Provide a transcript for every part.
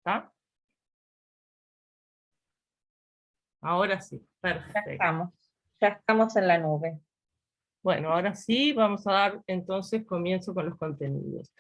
¿Está? Ahora sí, perfecto. Ya estamos en la nube. Bueno, ahora sí, vamos a dar entonces comienzo con los contenidos.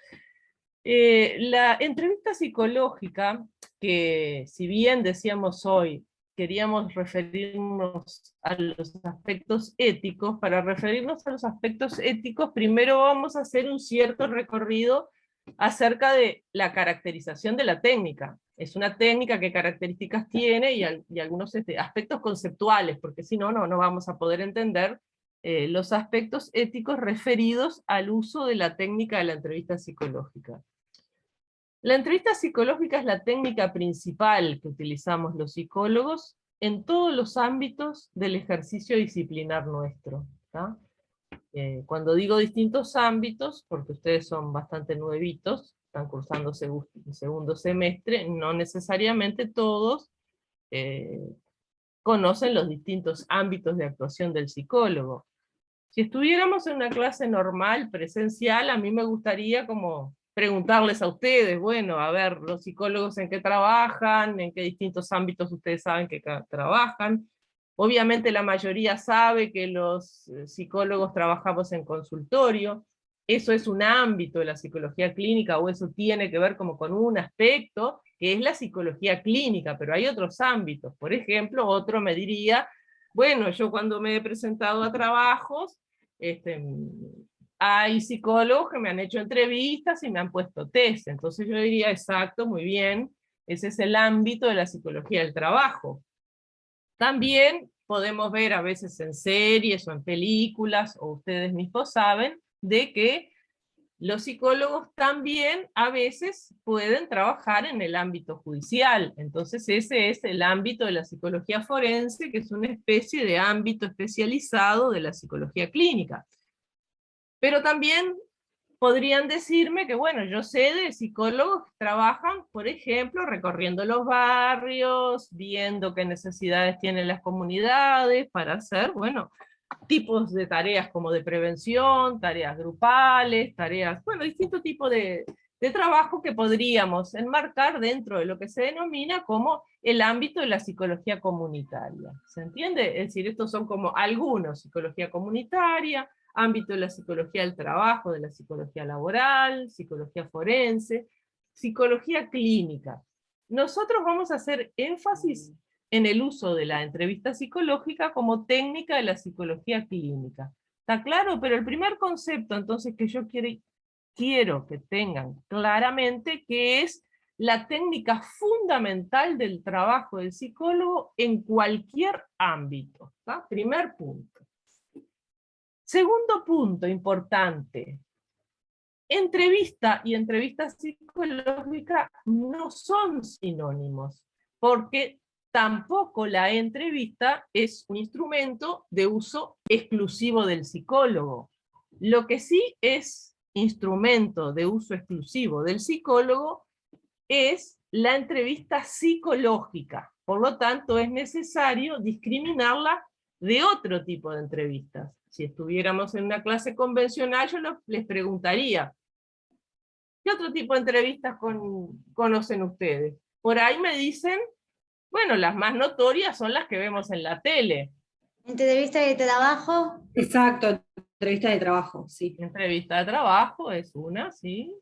La entrevista psicológica, que si bien decíamos hoy, queríamos referirnos a los aspectos éticos, para referirnos a los aspectos éticos, primero vamos a hacer un cierto recorrido acerca de la caracterización de la técnica. Es una técnica, qué características tiene y algunos aspectos conceptuales, porque si no, no vamos a poder entender los aspectos éticos referidos al uso de la técnica de la entrevista psicológica. La entrevista psicológica es la técnica principal que utilizamos los psicólogos en todos los ámbitos del ejercicio disciplinar nuestro. Cuando digo distintos ámbitos, porque ustedes son bastante nuevitos, están cursando segundo semestre, no necesariamente todos conocen los distintos ámbitos de actuación del psicólogo. Si estuviéramos en una clase normal, presencial, a mí me gustaría como preguntarles a ustedes, bueno, a ver, los psicólogos en qué trabajan, en qué distintos ámbitos ustedes saben que trabajan. Obviamente la mayoría sabe que los psicólogos trabajamos en consultorio, eso es un ámbito de la psicología clínica, o eso tiene que ver como con un aspecto que es la psicología clínica, pero hay otros ámbitos. Por ejemplo, otro me diría, bueno, yo cuando me he presentado a trabajos, hay psicólogos que me han hecho entrevistas y me han puesto test, entonces yo diría, exacto, muy bien, ese es el ámbito de la psicología del trabajo. También podemos ver a veces en series o en películas, o ustedes mismos saben, de que los psicólogos también a veces pueden trabajar en el ámbito judicial, entonces ese es el ámbito de la psicología forense, que es una especie de ámbito especializado de la psicología clínica. Pero también podrían decirme que, bueno, yo sé de psicólogos que trabajan, por ejemplo, recorriendo los barrios, viendo qué necesidades tienen las comunidades para hacer, bueno, tipos de tareas como de prevención, tareas grupales, tareas, bueno, distintos tipos de trabajo que podríamos enmarcar dentro de lo que se denomina como el ámbito de la psicología comunitaria. ¿Se entiende? Es decir, estos son como algunos: psicología comunitaria, ámbito de la psicología del trabajo, de la psicología laboral, psicología forense, psicología clínica. Nosotros vamos a hacer énfasis en el uso de la entrevista psicológica como técnica de la psicología clínica. ¿Está claro? Pero el primer concepto entonces que yo quiero que tengan claramente, que es la técnica fundamental del trabajo del psicólogo en cualquier ámbito. ¿Está? Primer punto. Segundo punto importante: entrevista y entrevista psicológica no son sinónimos, porque tampoco la entrevista es un instrumento de uso exclusivo del psicólogo. Lo que sí es instrumento de uso exclusivo del psicólogo es la entrevista psicológica. Por lo tanto, es necesario discriminarla de otro tipo de entrevistas. Si estuviéramos en una clase convencional, yo les preguntaría, ¿qué otro tipo de entrevistas conocen ustedes? Por ahí me dicen, bueno, las más notorias son las que vemos en la tele. ¿Entrevista de trabajo? Exacto, entrevista de trabajo, sí. Entrevista de trabajo es una, sí.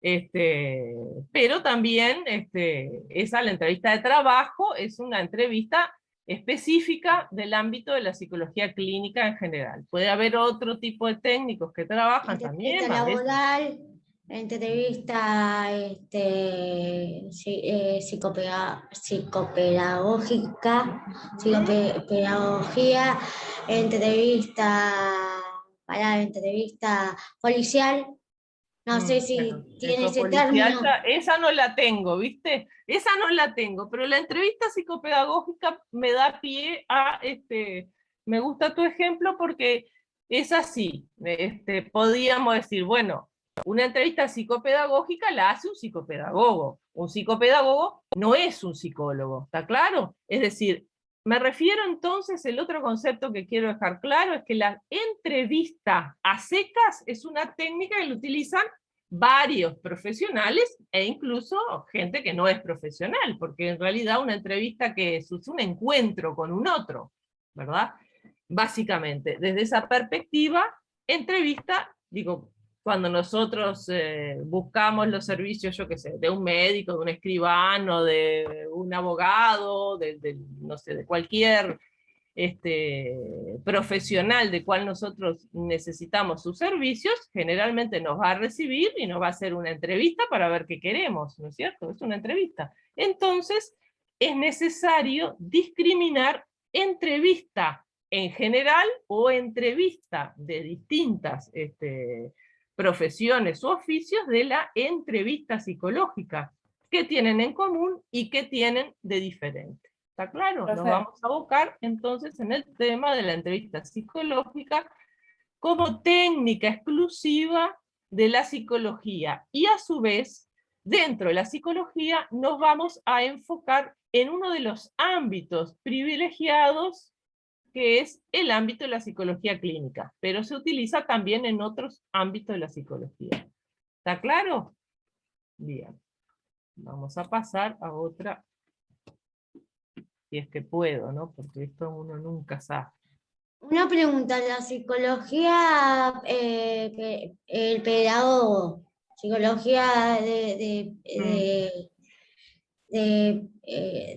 Pero también la entrevista de trabajo es una entrevista específica del ámbito de la psicología clínica en general. Puede haber otro tipo de técnicos que trabajan también. Entrevista laboral, entrevista psicopedagógica, psicopedagogía, entrevista policial. No sé si tiene ese término. Esa no la tengo, ¿viste? Esa no la tengo, pero la entrevista psicopedagógica me da pie a, me gusta tu ejemplo porque es así. Podríamos decir, bueno, una entrevista psicopedagógica la hace un psicopedagogo. Un psicopedagogo no es un psicólogo, ¿está claro? Es decir, me refiero entonces, el otro concepto que quiero dejar claro es que la entrevista a secas es una técnica que lo utilizan varios profesionales e incluso gente que no es profesional, porque en realidad una entrevista que es un encuentro con un otro, ¿verdad? Básicamente, desde esa perspectiva, entrevista, digo, cuando nosotros buscamos los servicios, yo qué sé, de un médico, de un escribano, de un abogado, no sé, de cualquier profesional de cual nosotros necesitamos sus servicios, generalmente nos va a recibir y nos va a hacer una entrevista para ver qué queremos, ¿no es cierto? Es una entrevista. Entonces, es necesario discriminar entrevista en general o entrevista de distintas profesiones u oficios de la entrevista psicológica. ¿Qué tienen en común y qué tienen de diferente? ¿Está claro? Nos vamos a abocar entonces en el tema de la entrevista psicológica como técnica exclusiva de la psicología. Y a su vez, dentro de la psicología, nos vamos a enfocar en uno de los ámbitos privilegiados, que es el ámbito de la psicología clínica, pero se utiliza también en otros ámbitos de la psicología. ¿Está claro? Bien. Vamos a pasar a otra, si es que puedo, ¿no? Porque esto uno nunca sabe. Una pregunta, la psicología, el pedagogo, psicología de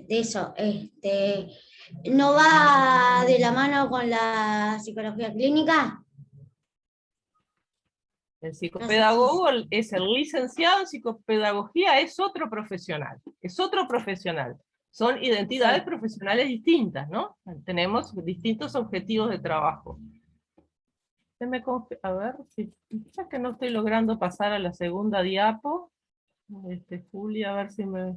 eso, ¿no va de la mano con la psicología clínica? El psicopedagogo es el licenciado en psicopedagogía, es otro profesional, Son identidades profesionales distintas, ¿no? Tenemos distintos objetivos de trabajo. A ver, ya que no estoy logrando pasar a la segunda diapo, Julia, a ver si me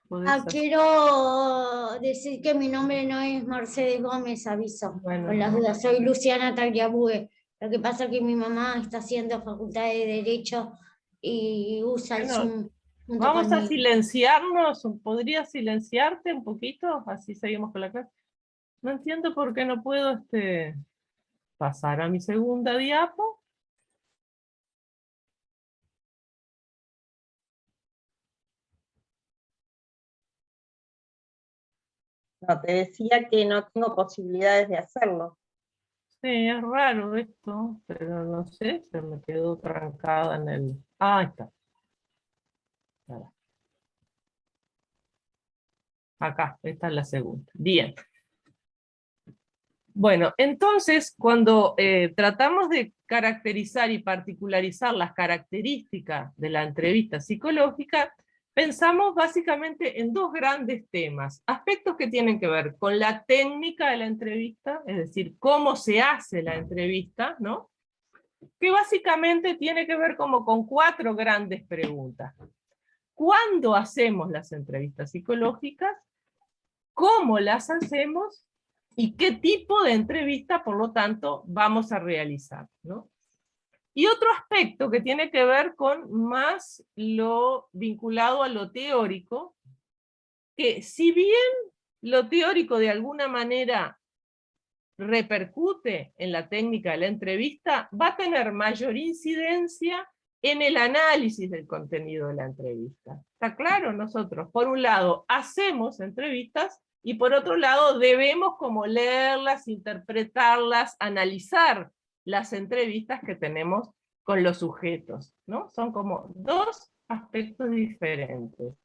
podés hacer. Quiero decir que mi nombre no es Mercedes Gómez, aviso, Bueno, por las dudas, soy Luciana Tagliabue. Lo que pasa es que mi mamá está haciendo facultad de Derecho y usa el Zoom. Vamos a silenciarnos, ¿podrías silenciarte un poquito? Así seguimos con la clase. No entiendo por qué no puedo pasar a mi segunda diapo. No, te decía que no tengo posibilidades de hacerlo. Sí, es raro esto, pero no sé, se me quedó trancada en el... Ah, ahí está. Acá, esta es la segunda. Bien. Bueno, entonces, cuando tratamos de caracterizar y particularizar las características de la entrevista psicológica, pensamos básicamente en dos grandes temas, aspectos que tienen que ver con la técnica de la entrevista, es decir, cómo se hace la entrevista, ¿no? Que básicamente tiene que ver como con cuatro grandes preguntas. ¿Cuándo hacemos las entrevistas psicológicas? ¿Cómo las hacemos? ¿Y qué tipo de entrevista, por lo tanto, vamos a realizar, ¿no? Y otro aspecto que tiene que ver con más lo vinculado a lo teórico, que si bien lo teórico de alguna manera repercute en la técnica de la entrevista, va a tener mayor incidencia en el análisis del contenido de la entrevista. ¿Está claro? Nosotros, por un lado, hacemos entrevistas y por otro lado, debemos como leerlas, interpretarlas, analizar las entrevistas que tenemos con los sujetos, ¿no? Son como dos aspectos diferentes.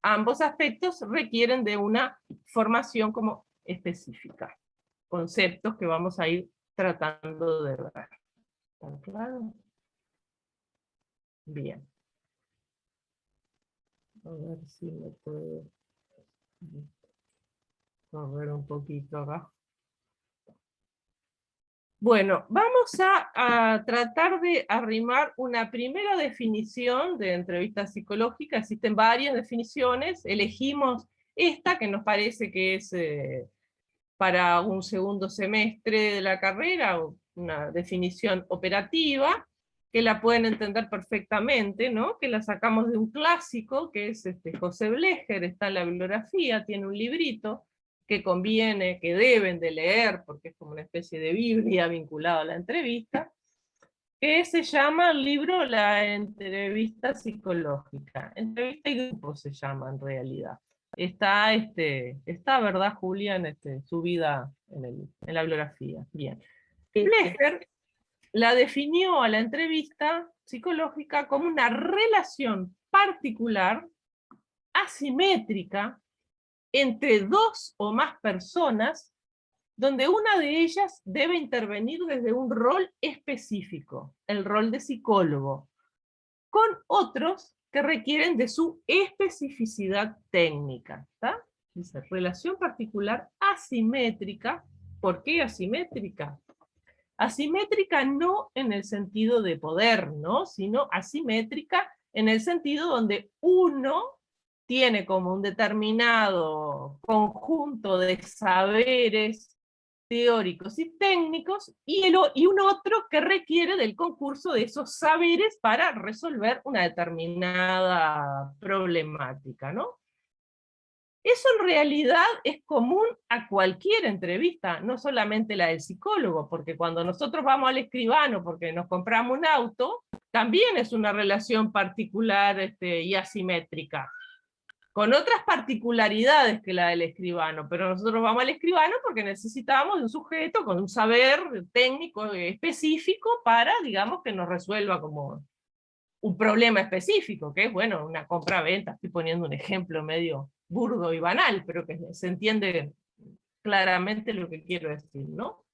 Ambos aspectos requieren de una formación como específica. Conceptos que vamos a ir tratando de ver. ¿Está claro? Bien. A ver si me puedo correr un poquito acá. Bueno, vamos a tratar de arrimar una primera definición de entrevista psicológica. Existen varias definiciones. Elegimos esta que nos parece que es para un segundo semestre de la carrera, una definición operativa, que la pueden entender perfectamente, ¿no? Que la sacamos de un clásico, que es José Blecher, está en la bibliografía, tiene un librito que conviene, que deben de leer, porque es como una especie de Biblia vinculada a la entrevista, que se llama el libro La entrevista psicológica. Entrevista y grupo se llama en realidad. Está, ¿verdad, Julia, en subida en la bibliografía? Bien. Sí, sí. Blecher la definió a la entrevista psicológica como una relación particular, asimétrica, entre dos o más personas, donde una de ellas debe intervenir desde un rol específico, el rol de psicólogo, con otros que requieren de su especificidad técnica. ¿Está? Dice, relación particular asimétrica. ¿Por qué asimétrica? Asimétrica no en el sentido de poder, ¿no? Sino asimétrica en el sentido donde uno tiene como un determinado conjunto de saberes teóricos y técnicos, y un otro que requiere del concurso de esos saberes para resolver una determinada problemática, ¿no? Eso en realidad es común a cualquier entrevista, no solamente la del psicólogo, porque cuando nosotros vamos al escribano porque nos compramos un auto, también es una relación particular y asimétrica, con otras particularidades que la del escribano, pero nosotros vamos al escribano porque necesitamos un sujeto con un saber técnico específico para, digamos, que nos resuelva como un problema específico, que es, bueno, una compra-venta. Estoy poniendo un ejemplo medio burdo y banal, pero que se entiende claramente lo que quiero decir, ¿no?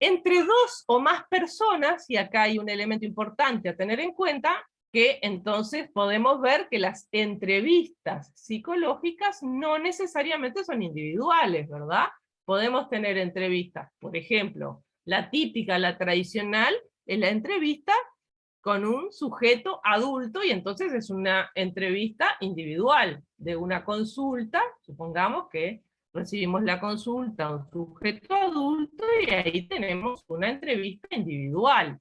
Entre dos o más personas, y acá hay un elemento importante a tener en cuenta, que entonces podemos ver que las entrevistas psicológicas no necesariamente son individuales, ¿verdad? Podemos tener entrevistas, por ejemplo, la típica, la tradicional, es la entrevista con un sujeto adulto, y entonces es una entrevista individual, de una consulta, supongamos que recibimos la consulta a un sujeto adulto, y ahí tenemos una entrevista individual.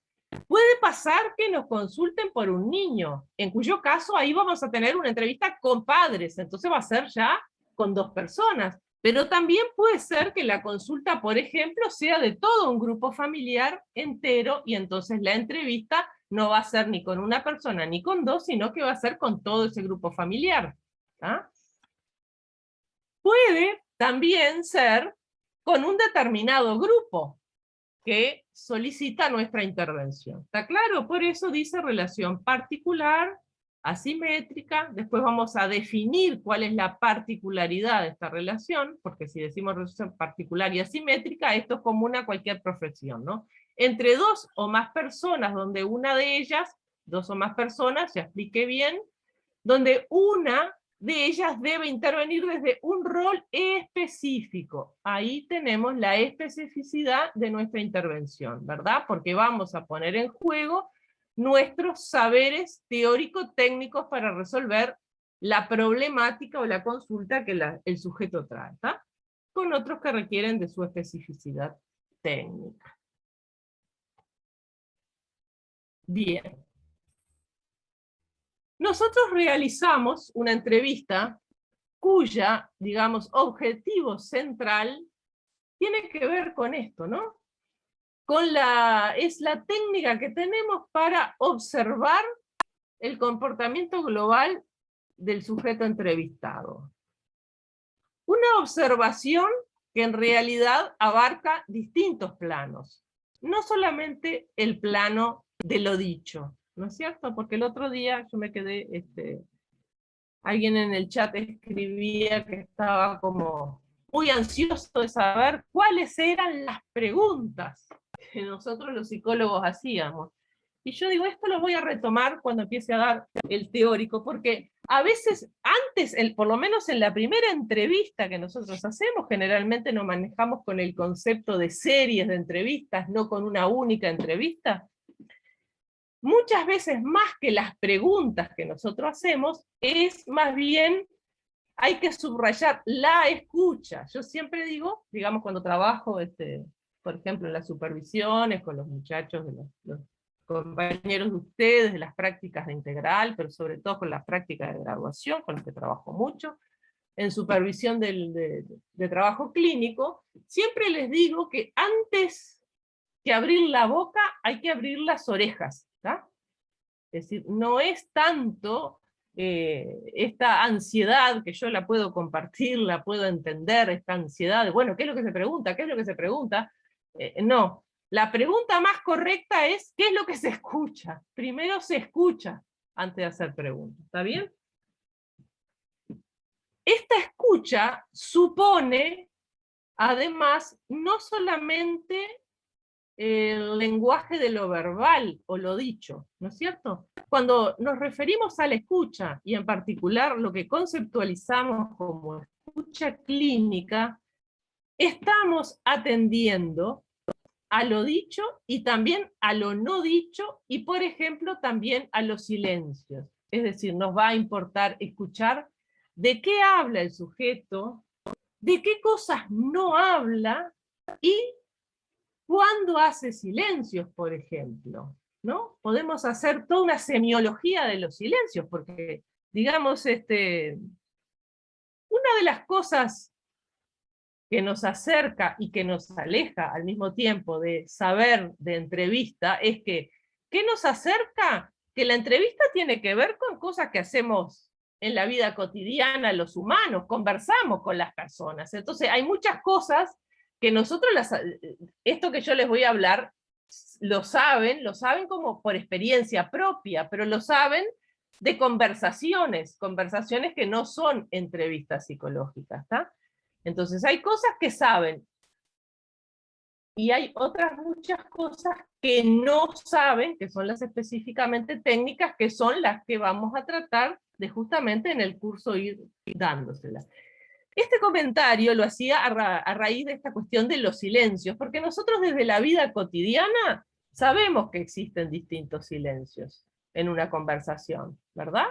Puede pasar que nos consulten por un niño, en cuyo caso ahí vamos a tener una entrevista con padres, entonces va a ser ya con dos personas. Pero también puede ser que la consulta, por ejemplo, sea de todo un grupo familiar entero, y entonces la entrevista no va a ser ni con una persona ni con dos, sino que va a ser con todo ese grupo familiar. ¿Ah? Puede también ser con un determinado grupo que solicita nuestra intervención. ¿Está claro? Por eso dice relación particular, asimétrica. Después vamos a definir cuál es la particularidad de esta relación, porque si decimos relación particular y asimétrica, esto es común a cualquier profesión, ¿no? Entre dos o más personas, donde una de ellas, dos o más personas, ya expliqué bien, donde una de ellas debe intervenir desde un rol específico. Ahí tenemos la especificidad de nuestra intervención, ¿verdad? Porque vamos a poner en juego nuestros saberes teórico-técnicos para resolver la problemática o la consulta que el sujeto trata, con otros que requieren de su especificidad técnica. Bien. Nosotros realizamos una entrevista cuya, digamos, objetivo central tiene que ver con esto, ¿no? Es la técnica que tenemos para observar el comportamiento global del sujeto entrevistado. Una observación que en realidad abarca distintos planos, no solamente el plano de lo dicho, ¿no es cierto? Porque el otro día yo me quedé, alguien en el chat escribía que estaba como muy ansioso de saber cuáles eran las preguntas que nosotros los psicólogos hacíamos. Y yo digo, esto lo voy a retomar cuando empiece a dar el teórico, porque a veces antes, por lo menos en la primera entrevista que nosotros hacemos, generalmente nos manejamos con el concepto de series de entrevistas, no con una única entrevista. Muchas veces más que las preguntas que nosotros hacemos, es más bien, hay que subrayar la escucha. Yo siempre digo, digamos cuando trabajo, por ejemplo, en las supervisiones, con los muchachos, los compañeros de ustedes, de las prácticas de integral, pero sobre todo con las prácticas de graduación, con las que trabajo mucho, en supervisión de trabajo clínico, siempre les digo que antes que abrir la boca, hay que abrir las orejas, ¿tá? Es decir, no es tanto esta ansiedad, que yo la puedo compartir, la puedo entender, esta ansiedad de, bueno, ¿qué es lo que se pregunta? ¿Qué es lo que se pregunta? No, la pregunta más correcta es, ¿qué es lo que se escucha? Primero se escucha antes de hacer preguntas, ¿está bien? Esta escucha supone, además, no solamente el lenguaje de lo verbal o lo dicho, ¿no es cierto? Cuando nos referimos a la escucha, y en particular lo que conceptualizamos como escucha clínica, estamos atendiendo a lo dicho y también a lo no dicho, y por ejemplo también a los silencios. Es decir, nos va a importar escuchar de qué habla el sujeto, de qué cosas no habla, y cuándo hace silencios, por ejemplo, ¿no? Podemos hacer toda una semiología de los silencios, porque, digamos, una de las cosas que nos acerca y que nos aleja al mismo tiempo de saber de entrevista es que, ¿qué nos acerca? Que la entrevista tiene que ver con cosas que hacemos en la vida cotidiana los humanos, conversamos con las personas. Entonces hay muchas cosas que nosotros, esto que yo les voy a hablar, lo saben como por experiencia propia, pero lo saben de conversaciones que no son entrevistas psicológicas, ¿está? Entonces hay cosas que saben, y hay otras muchas cosas que no saben, que son las específicamente técnicas, que son las que vamos a tratar de justamente en el curso ir dándoselas. Este comentario lo hacía a raíz de esta cuestión de los silencios, porque nosotros desde la vida cotidiana sabemos que existen distintos silencios en una conversación, ¿verdad?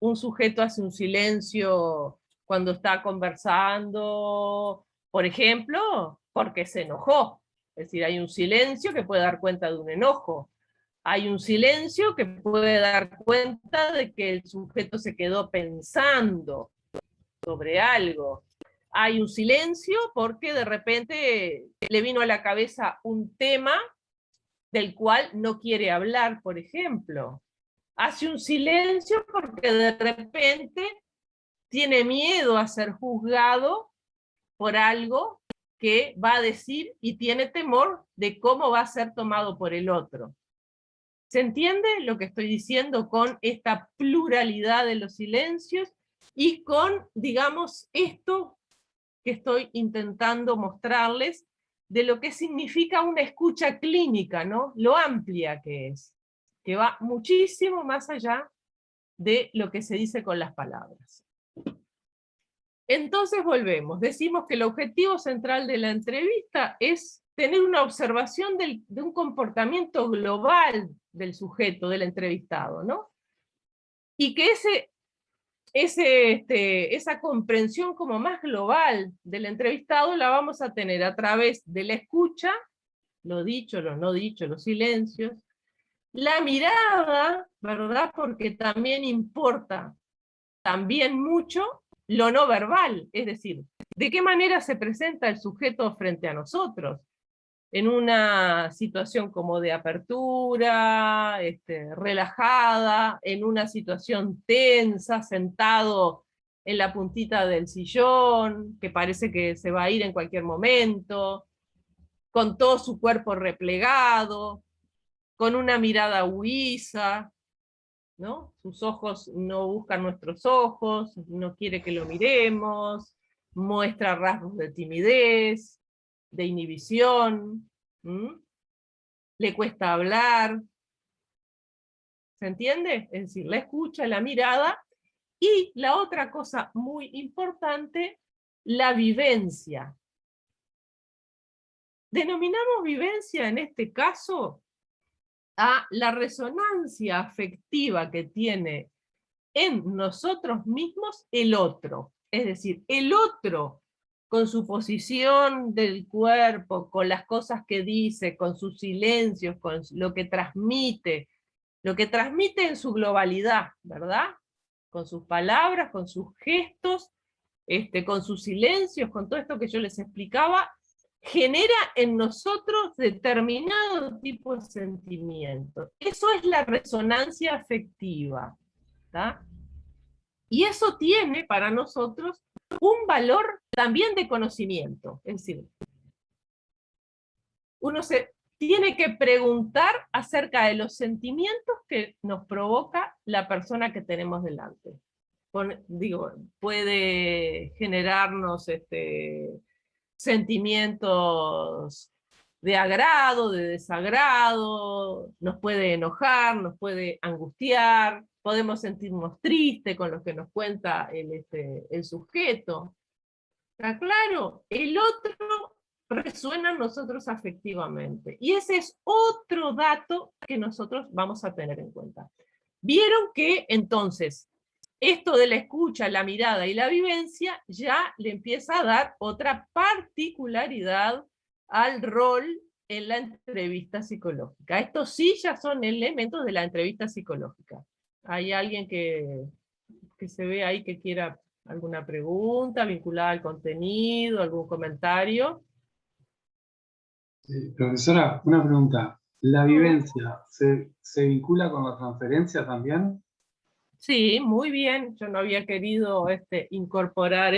Un sujeto hace un silencio cuando está conversando, por ejemplo, porque se enojó. Es decir, hay un silencio que puede dar cuenta de un enojo. Hay un silencio que puede dar cuenta de que el sujeto se quedó pensando sobre algo. Hay un silencio porque de repente le vino a la cabeza un tema del cual no quiere hablar, por ejemplo. Hace un silencio porque de repente tiene miedo a ser juzgado por algo que va a decir y tiene temor de cómo va a ser tomado por el otro. ¿Se entiende lo que estoy diciendo con esta pluralidad de los silencios y con, digamos, esto que estoy intentando mostrarles de lo que significa una escucha clínica, ¿no? Lo amplia que es, que va muchísimo más allá de lo que se dice con las palabras. Entonces volvemos, decimos que el objetivo central de la entrevista es tener una observación de un comportamiento global del sujeto, del entrevistado, ¿no? Y que esa comprensión como más global del entrevistado la vamos a tener a través de la escucha, lo dicho, lo no dicho, los silencios, la mirada, ¿verdad? Porque también importa también mucho lo no verbal, es decir, de qué manera se presenta el sujeto frente a nosotros, en una situación como de apertura, relajada, en una situación tensa, sentado en la puntita del sillón, que parece que se va a ir en cualquier momento, con todo su cuerpo replegado, con una mirada huiza, ¿no? Sus ojos no buscan nuestros ojos, no quiere que lo miremos, muestra rasgos de timidez, de inhibición, le cuesta hablar. ¿Se entiende? Es decir, la escucha, la mirada, y la otra cosa muy importante, la vivencia. Denominamos vivencia en este caso a la resonancia afectiva que tiene en nosotros mismos el otro. Es decir, el otro, con su posición del cuerpo, con las cosas que dice, con sus silencios, con lo que transmite en su globalidad, ¿verdad? Con sus palabras, con sus gestos, con sus silencios, con todo esto que yo les explicaba, genera en nosotros determinado tipo de sentimiento. Eso es la resonancia afectiva, ¿tá? Y eso tiene para nosotros un valor también de conocimiento. Es decir, uno se tiene que preguntar acerca de los sentimientos que nos provoca la persona que tenemos delante. Digo, puede generarnos sentimientos de agrado, de desagrado, nos puede enojar, nos puede angustiar, podemos sentirnos tristes con lo que nos cuenta el sujeto. ¿Está claro? El otro resuena en nosotros afectivamente. Y ese es otro dato que nosotros vamos a tener en cuenta. Vieron que entonces esto de la escucha, la mirada y la vivencia ya le empieza a dar otra particularidad al rol en la entrevista psicológica. Estos sí ya son elementos de la entrevista psicológica. ¿Hay alguien que se ve ahí que quiera alguna pregunta vinculada al contenido, algún comentario? Profesora, una pregunta. ¿La vivencia se vincula con la transferencia también? Sí, muy bien. Yo no había querido incorporar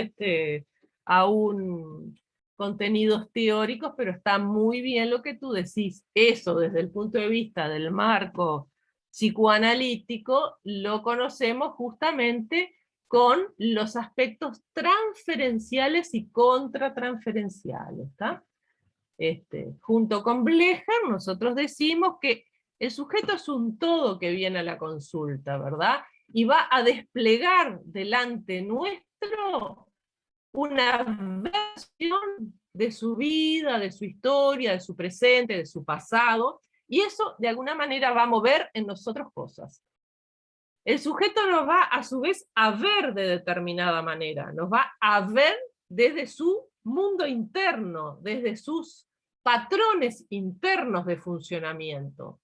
aún contenidos teóricos, pero está muy bien lo que tú decís. Eso, desde el punto de vista del marco psicoanalítico, lo conocemos justamente con los aspectos transferenciales y contratransferenciales, ¿tá? Junto con Blecher, nosotros decimos que el sujeto es un todo que viene a la consulta, ¿verdad? Y va a desplegar delante nuestro una versión de su vida, de su historia, de su presente, de su pasado, y eso de alguna manera va a mover en nosotros cosas. El sujeto nos va a su vez a ver de determinada manera, nos va a ver desde su mundo interno, desde sus patrones internos de funcionamiento.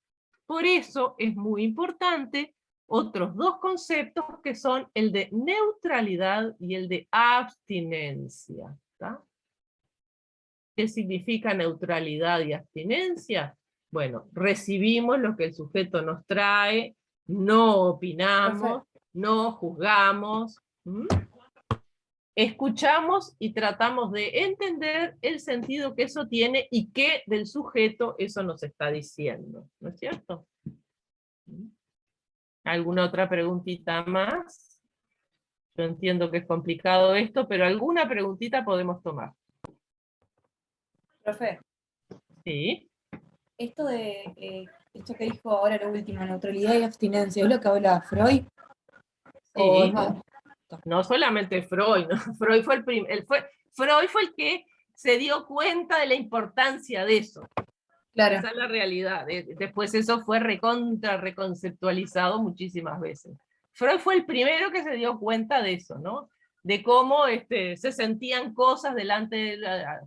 Por eso es muy importante otros dos conceptos que son el de neutralidad y el de abstinencia. ¿Tá? ¿Qué significa neutralidad y abstinencia? Bueno, recibimos lo que el sujeto nos trae, no opinamos, no juzgamos, escuchamos y tratamos de entender el sentido que eso tiene y qué del sujeto eso nos está diciendo, ¿no es cierto? ¿Alguna otra preguntita más? Yo entiendo que es complicado esto, pero alguna preguntita podemos tomar. Profe, Sí. esto que dijo ahora lo último, neutralidad y abstinencia, ¿es lo que habla Freud? ¿O Sí, es más? no solamente Freud, ¿no? Freud fue Freud fue el que se dio cuenta de la importancia de eso. Claro. Esa es la realidad. Después eso fue reconceptualizado muchísimas veces. Freud fue el primero que se dio cuenta de eso, ¿no? De cómo se sentían cosas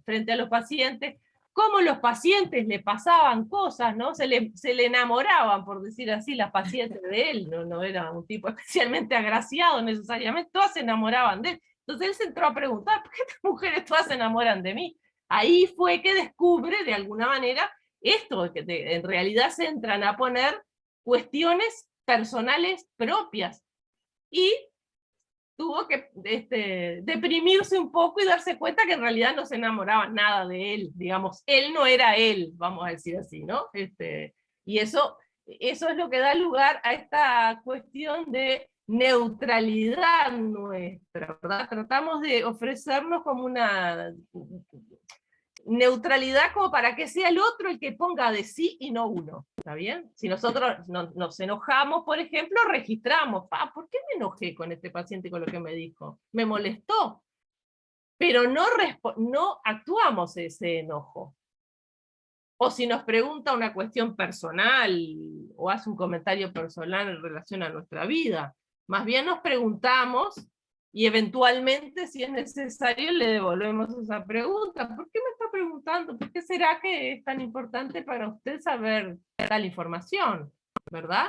frente a los pacientes, cómo los pacientes le pasaban cosas, ¿no? Se le enamoraban, por decir así, las pacientes de él, no era un tipo especialmente agraciado necesariamente, todas se enamoraban de él. Entonces él se entró a preguntar, ¿por qué estas mujeres todas se enamoran de mí? Ahí fue que descubre, de alguna manera, esto, que en realidad se entran a poner cuestiones personales propias. Y tuvo que deprimirse un poco y darse cuenta que en realidad no se enamoraba nada de él, digamos, él no era él, vamos a decir así, ¿no? Y eso es lo que da lugar a esta cuestión de neutralidad nuestra, ¿verdad? Tratamos de ofrecernos como una neutralidad como para que sea el otro el que ponga de sí y no uno, ¿está bien? Si nosotros nos enojamos, por ejemplo, registramos, ¿por qué me enojé con este paciente con lo que me dijo? Me molestó, pero no actuamos ese enojo. O si nos pregunta una cuestión personal, o hace un comentario personal en relación a nuestra vida, más bien nos preguntamos, y eventualmente, si es necesario, le devolvemos esa pregunta. ¿Por qué me está preguntando? ¿Por qué será que es tan importante para usted saber tal información? ¿Verdad?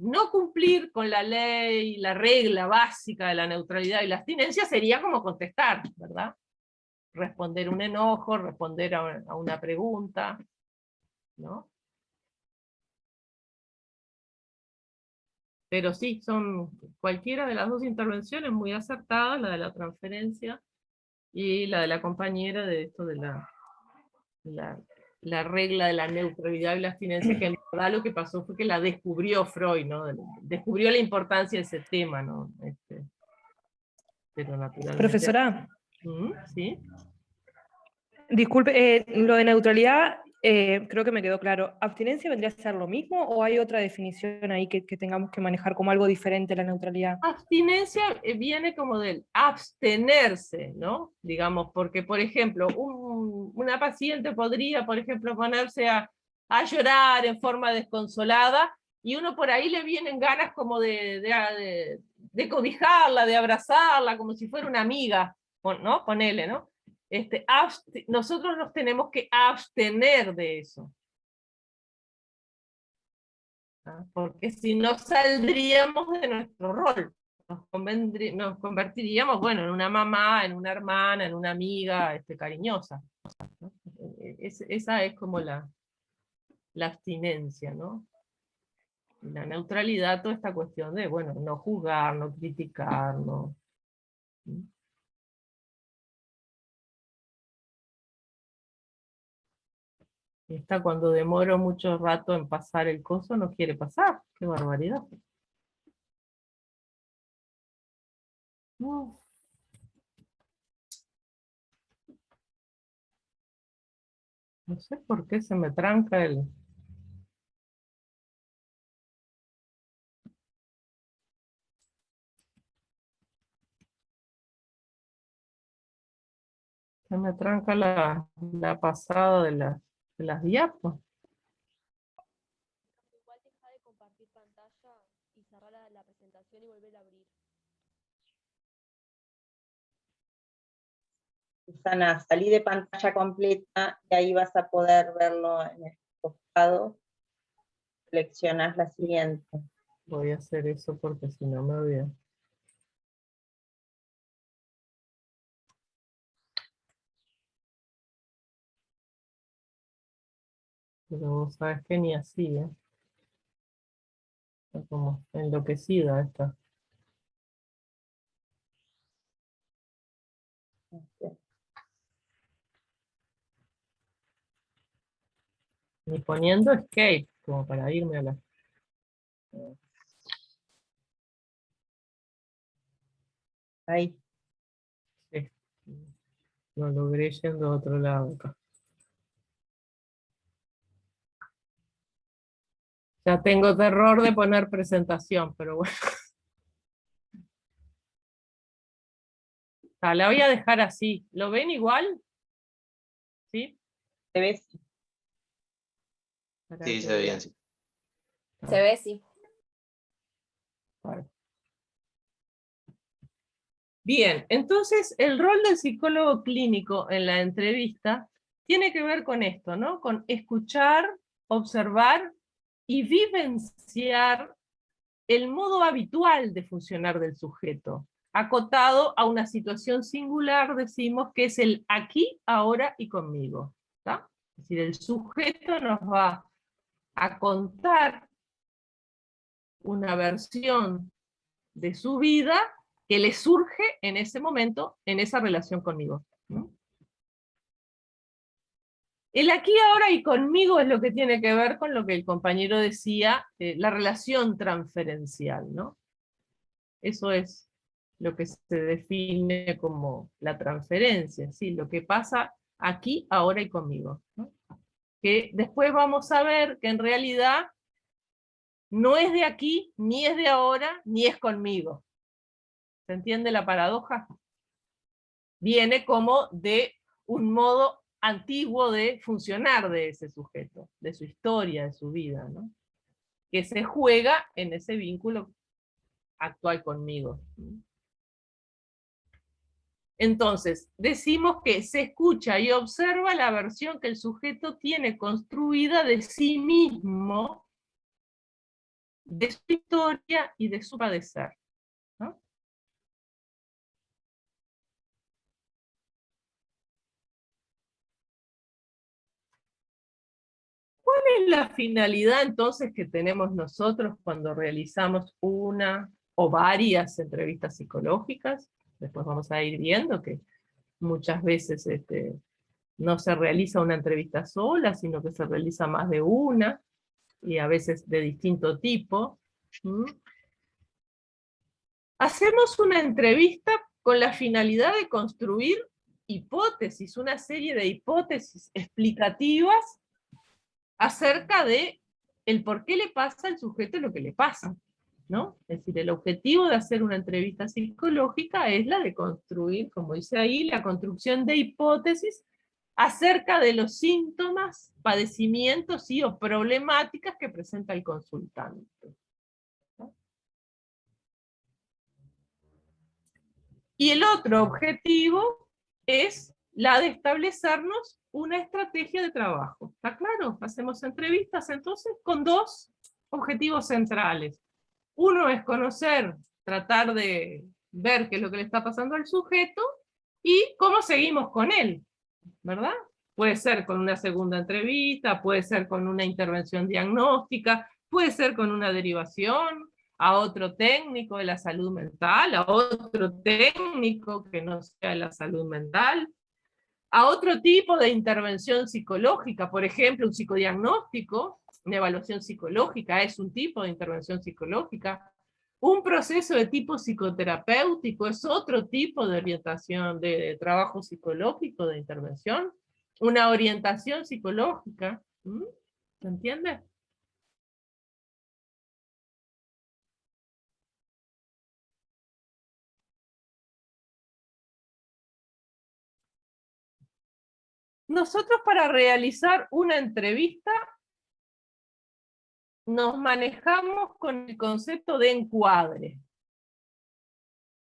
No cumplir con la ley, la regla básica de la neutralidad y la abstinencia sería como contestar, ¿verdad? responder un enojo, responder a una pregunta, ¿no? Pero sí, son cualquiera de las dos intervenciones muy acertadas, la de la transferencia y la de la compañera de esto de la regla de la neutralidad y la abstinencia, que en verdad lo que pasó fue que la descubrió Freud, ¿no? Descubrió la importancia de ese tema, ¿no? Pero naturalmente... Profesora, ¿Sí? disculpe, lo de neutralidad creo que me quedó claro. ¿Abstinencia vendría a ser lo mismo o hay otra definición ahí que tengamos que manejar como algo diferente a la neutralidad? Abstinencia viene como del abstenerse, ¿no? Digamos, porque, por ejemplo, una paciente podría, por ejemplo, ponerse a llorar en forma desconsolada, y uno por ahí le vienen ganas como de cobijarla, de abrazarla, como si fuera una amiga, ¿no? Ponele, ¿no? Nosotros nos tenemos que abstener de eso. Porque si no saldríamos de nuestro rol, nos convertiríamos, bueno, en una mamá, en una hermana, en una amiga cariñosa, ¿no? Esa es como la abstinencia, ¿no? La neutralidad, toda esta cuestión de, bueno, no juzgar, no criticar, no... Esta cuando demoro mucho rato en pasar el coso, no quiere pasar. ¡Qué barbaridad! No sé por qué se me tranca el... Se me tranca la pasada de las diapos. Igual deja de compartir pantalla y cerrar la presentación y volver a abrir. Susana, salí de pantalla completa y ahí vas a poder verlo en el costado. Seleccionas la siguiente. Voy a hacer eso porque si no me olvido. Pero vos sabés que ni así, ¿eh? Está como enloquecida esta. Ni poniendo escape, como para irme a la... Ahí. Sí. Lo logré yendo a otro lado acá. Ya tengo terror de poner presentación, pero bueno. La voy a dejar así. ¿Lo ven igual? ¿Sí? ¿Te ves? Para Sí, que se ve bien, vean. sí. Se ve, sí. Vale. Bien, entonces el rol del psicólogo clínico en la entrevista tiene que ver con esto, ¿no? Con escuchar, observar y vivenciar el modo habitual de funcionar del sujeto, acotado a una situación singular, decimos, que es el aquí, ahora y conmigo. ¿Está? Es decir, el sujeto nos va a contar una versión de su vida que le surge en ese momento, en esa relación conmigo, ¿no? El aquí, ahora y conmigo es lo que tiene que ver con lo que el compañero decía, la relación transferencial, ¿no? Eso es lo que se define como la transferencia, ¿sí? Lo que pasa aquí, ahora y conmigo, ¿no? Que después vamos a ver que en realidad no es de aquí, ni es de ahora, ni es conmigo. ¿Se entiende la paradoja? Viene como de un modo antiguo de funcionar de ese sujeto, de su historia, de su vida, ¿no? Que se juega en ese vínculo actual conmigo. Entonces, decimos que se escucha y observa la versión que el sujeto tiene construida de sí mismo, de su historia y de su padecer, ¿no? ¿Cuál es la finalidad entonces que tenemos nosotros cuando realizamos una o varias entrevistas psicológicas? Después vamos a ir viendo que muchas veces no se realiza una entrevista sola, sino que se realiza más de una, y a veces de distinto tipo. Hacemos una entrevista con la finalidad de construir hipótesis, una serie de hipótesis explicativas acerca de el por qué le pasa al sujeto lo que le pasa, ¿no? Es decir, el objetivo de hacer una entrevista psicológica es la de construir, como dice ahí, la construcción de hipótesis acerca de los síntomas, padecimientos y o problemáticas que presenta el consultante. Y el otro objetivo es la de establecernos una estrategia de trabajo. ¿Está claro? Hacemos entrevistas entonces con dos objetivos centrales. Uno es conocer, tratar de ver qué es lo que le está pasando al sujeto y cómo seguimos con él, ¿verdad? Puede ser con una segunda entrevista, puede ser con una intervención diagnóstica, puede ser con una derivación a otro técnico de la salud mental, a otro técnico que no sea de la salud mental, a otro tipo de intervención psicológica, por ejemplo, un psicodiagnóstico, una evaluación psicológica es un tipo de intervención psicológica, un proceso de tipo psicoterapéutico es otro tipo de orientación, de trabajo psicológico, de intervención, una orientación psicológica, ¿se entiende? Nosotros para realizar una entrevista nos manejamos con el concepto de encuadre.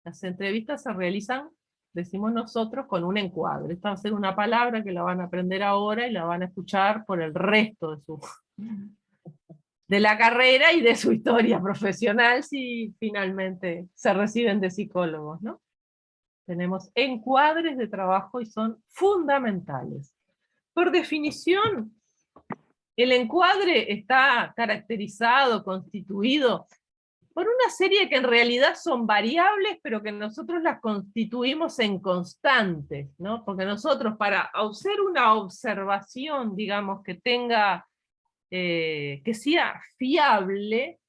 Las entrevistas se realizan, decimos nosotros, con un encuadre. Esta va a ser una palabra que la van a aprender ahora y la van a escuchar por el resto de la carrera y de su historia profesional si finalmente se reciben de psicólogos, ¿no? Tenemos encuadres de trabajo y son fundamentales. Por definición, el encuadre está caracterizado, constituido por una serie que en realidad son variables, pero que nosotros las constituimos en constantes, ¿no? Porque nosotros para hacer una observación, digamos, que tenga, que sea fiable,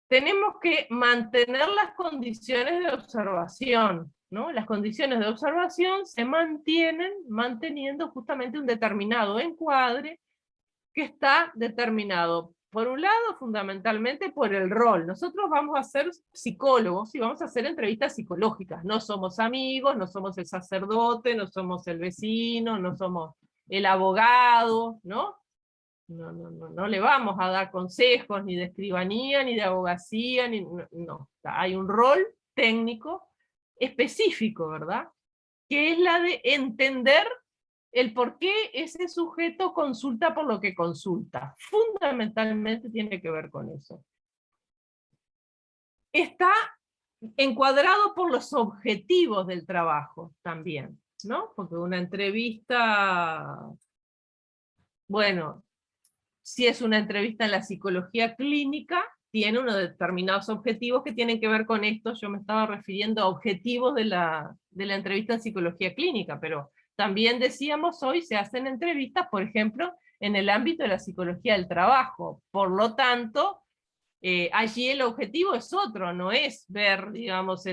tenemos que mantener las condiciones de observación, ¿no? Las condiciones de observación se mantienen manteniendo justamente un determinado encuadre que está determinado, por un lado, fundamentalmente por el rol. Nosotros vamos a ser psicólogos y vamos a hacer entrevistas psicológicas. No somos amigos, no somos el sacerdote, no somos el vecino, no somos el abogado, ¿no? No le vamos a dar consejos ni de escribanía, ni de abogacía, no. Hay un rol técnico específico, ¿verdad? Que es la de entender el por qué ese sujeto consulta por lo que consulta. Fundamentalmente tiene que ver con eso. Está encuadrado por los objetivos del trabajo también, ¿no? Porque una entrevista, bueno, si es una entrevista en la psicología clínica, tiene unos determinados objetivos que tienen que ver con esto. Yo me estaba refiriendo a objetivos de la entrevista en psicología clínica, pero también decíamos hoy se hacen entrevistas, por ejemplo, en el ámbito de la psicología del trabajo. Por lo tanto, allí el objetivo es otro, no es ver, digamos,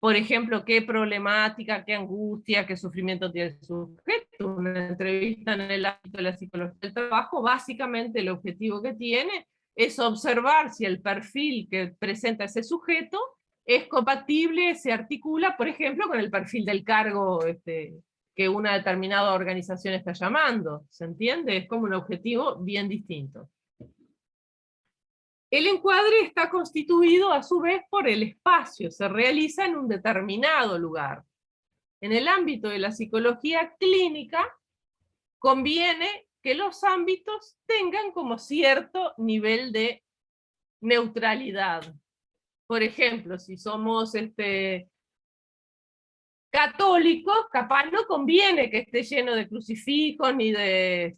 por ejemplo, qué problemática, qué angustia, qué sufrimiento tiene el sujeto. Una entrevista en el ámbito de la psicología del trabajo, básicamente el objetivo que tiene es observar si el perfil que presenta ese sujeto es compatible, se articula, por ejemplo, con el perfil del cargo que una determinada organización está llamando. ¿Se entiende? Es como un objetivo bien distinto. El encuadre está constituido a su vez por el espacio, se realiza en un determinado lugar. En el ámbito de la psicología clínica, conviene que los ámbitos tengan como cierto nivel de neutralidad. Por ejemplo, si somos católicos, capaz no conviene que esté lleno de crucifijos, ni de,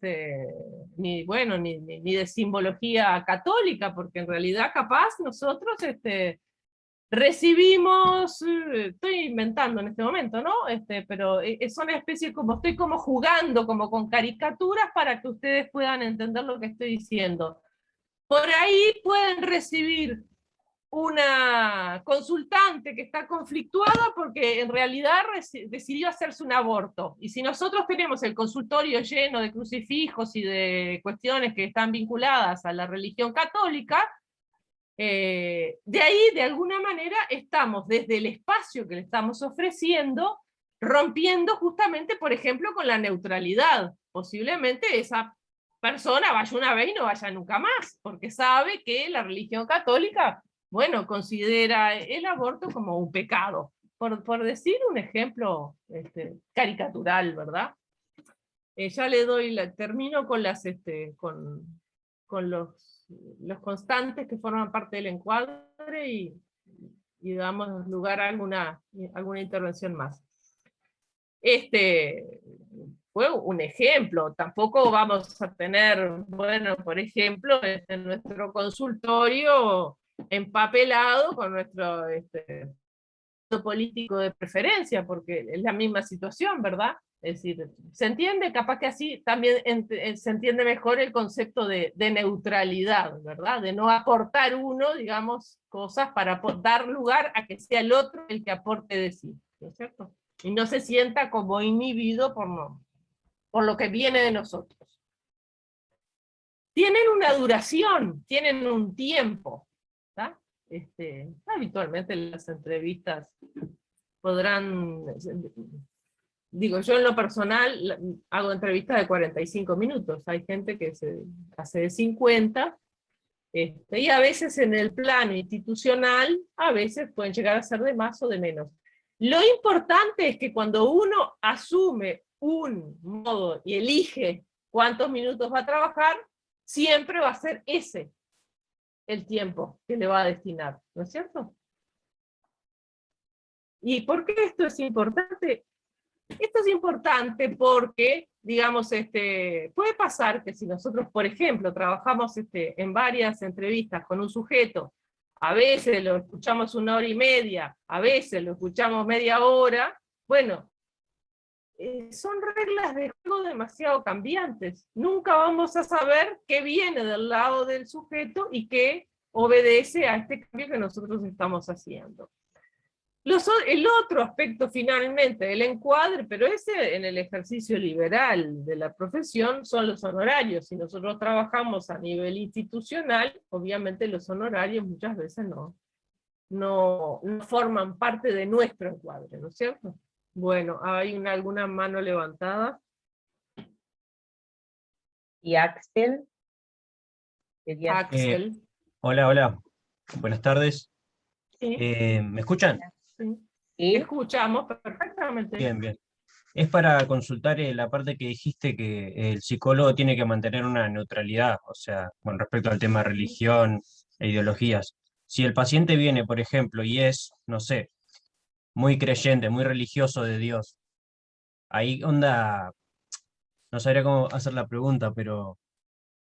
ni de simbología católica, porque en realidad capaz nosotros recibimos, estoy inventando en este momento, ¿no? Pero es una especie como, estoy como jugando, como con caricaturas para que ustedes puedan entender lo que estoy diciendo. Por ahí pueden recibir una consultante que está conflictuada porque en realidad decidió hacerse un aborto. Y si nosotros tenemos el consultorio lleno de crucifijos y de cuestiones que están vinculadas a la religión católica, de ahí, de alguna manera, estamos desde el espacio que le estamos ofreciendo, rompiendo justamente, por ejemplo, con la neutralidad. Posiblemente esa persona vaya una vez y no vaya nunca más, porque sabe que la religión católica, bueno, considera el aborto como un pecado, por decir un ejemplo caricatural, ¿verdad? Ya le doy, termino con, con los constantes que forman parte del encuadre y damos lugar a alguna intervención más. Fue un ejemplo, tampoco vamos a tener, bueno, por ejemplo, en nuestro consultorio empapelado con nuestro político de preferencia, porque es la misma situación, ¿verdad? Es decir, se entiende, capaz que así también se entiende mejor el concepto de neutralidad, ¿verdad? De no aportar uno, digamos, cosas para dar lugar a que sea el otro el que aporte de sí, ¿no es cierto? Y no se sienta como inhibido por lo que viene de nosotros. Tienen una duración, tienen un tiempo, ¿tá? Habitualmente las entrevistas podrán, digo, yo en lo personal hago entrevistas de 45 minutos, hay gente que se hace de 50, y a veces en el plano institucional, a veces pueden llegar a ser de más o de menos. Lo importante es que cuando uno asume un modo y elige cuántos minutos va a trabajar, siempre va a ser ese el tiempo que le va a destinar, ¿no es cierto? ¿Y por qué esto es importante? Esto es importante porque, digamos, puede pasar que si nosotros, por ejemplo, trabajamos en varias entrevistas con un sujeto, a veces lo escuchamos 1 hora y media, a veces lo escuchamos media hora, bueno, son reglas de juego demasiado cambiantes. Nunca vamos a saber qué viene del lado del sujeto y qué obedece a este cambio que nosotros estamos haciendo. El otro aspecto finalmente del encuadre, pero ese en el ejercicio liberal de la profesión, son los honorarios. Si nosotros trabajamos a nivel institucional, obviamente los honorarios muchas veces no forman parte de nuestro encuadre, ¿no es cierto? Bueno, hay alguna mano levantada. Y Axel. Axel. Hola, buenas tardes. Sí. ¿Me escuchan? Sí. Escuchamos perfectamente. Bien. Es para consultar la parte que dijiste que el psicólogo tiene que mantener una neutralidad, o sea, con respecto al tema de religión e ideologías. Si el paciente viene, por ejemplo, y es, no sé, muy creyente, muy religioso de Dios, ahí onda, no sabría cómo hacer la pregunta, pero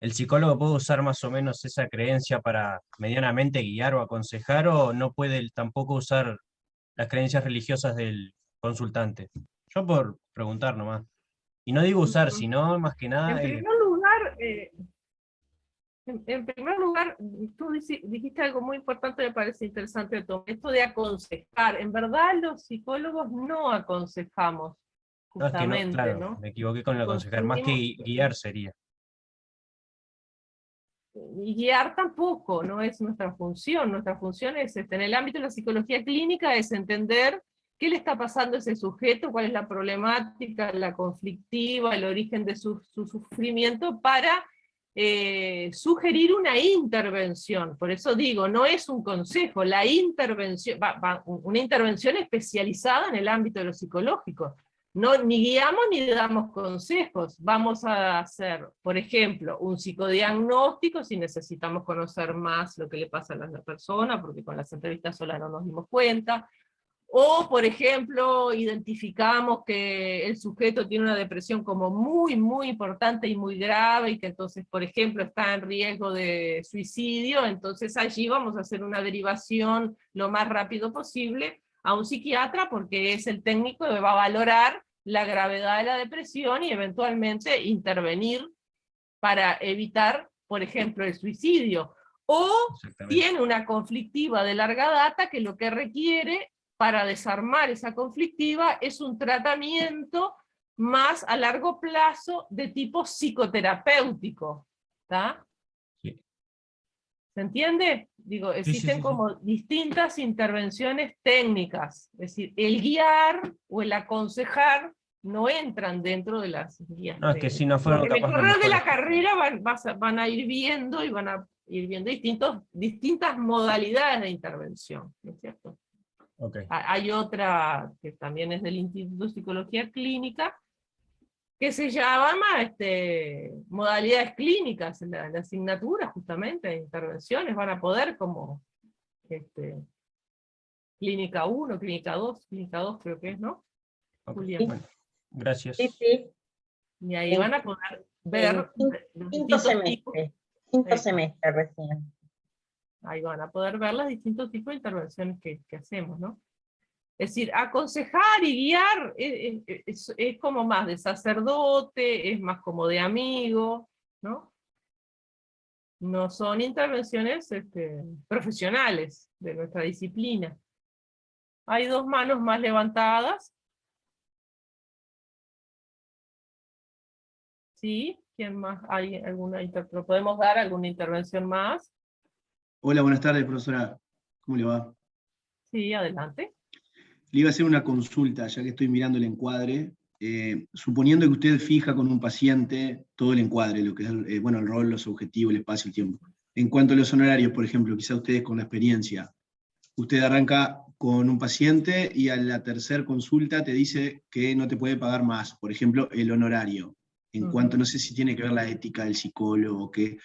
¿el psicólogo puede usar más o menos esa creencia para medianamente guiar o aconsejar, o no puede tampoco usar las creencias religiosas del consultante? Yo por preguntar nomás. Y no digo usar, sino más que nada... En primer lugar, tú dijiste algo muy importante, me parece interesante, Tom, esto de aconsejar. En verdad los psicólogos no aconsejamos, justamente, no, claro, ¿no? me equivoqué con el aconsejar, más que guiar sería. Y guiar tampoco, no es nuestra función es, en el ámbito de la psicología clínica, es entender qué le está pasando a ese sujeto, cuál es la problemática, la conflictiva, el origen de su sufrimiento, para sugerir una intervención. Por eso digo, no es un consejo, la intervención, una intervención especializada en el ámbito de lo psicológico. No, ni guiamos ni damos consejos. Vamos a hacer, por ejemplo, un psicodiagnóstico si necesitamos conocer más lo que le pasa a la persona, porque con las entrevistas solas no nos dimos cuenta, O, por ejemplo, identificamos que el sujeto tiene una depresión como muy, muy importante y muy grave, y que entonces, por ejemplo, está en riesgo de suicidio, entonces allí vamos a hacer una derivación lo más rápido posible a un psiquiatra, porque es el técnico que va a valorar la gravedad de la depresión y eventualmente intervenir para evitar, por ejemplo, el suicidio. O Exactamente. tiene una conflictiva de larga data que lo que requiere para desarmar esa conflictiva es un tratamiento más a largo plazo de tipo psicoterapéutico. ¿Está? Sí. ¿Se entiende? Digo, existen sí. como distintas intervenciones técnicas. Es decir, el guiar o el aconsejar no entran dentro de las guías No, es que técnicas. si no fueron En el capaz los correr de la mejores. carrera van a ir viendo y van a ir viendo distintas modalidades de intervención, ¿no es cierto? Ok. Hay otra que también es del Instituto de Psicología Clínica, que se llama modalidades clínicas, la asignatura justamente de intervenciones, van a poder como clínica 1, clínica 2 creo que es, ¿no? Ok, Julián. bueno, gracias. Sí, sí. Y ahí En- van a poder ver los Quinto distintos tipos. semestre. Quinto Exacto. semestre recién. Ahí van a poder ver los distintos tipos de intervenciones que hacemos, ¿no? Es decir, aconsejar y guiar es como más de sacerdote, es más como de amigo, ¿no? No son intervenciones profesionales de nuestra disciplina. Hay dos manos más levantadas. ¿Sí? ¿Quién más? ¿Hay ¿Podemos dar alguna intervención más? Hola, buenas tardes, profesora. ¿Cómo le va? Sí, adelante. Le iba a hacer una consulta, ya que estoy mirando el encuadre. Suponiendo que usted fija con un paciente todo el encuadre, lo que es el rol, los objetivos, el espacio, el tiempo. En cuanto a los honorarios, por ejemplo, quizá ustedes con la experiencia, usted arranca con un paciente y a la tercera consulta te dice que no te puede pagar más, por ejemplo, el honorario. En cuanto, no sé si tiene que ver la ética del psicólogo, ¿qué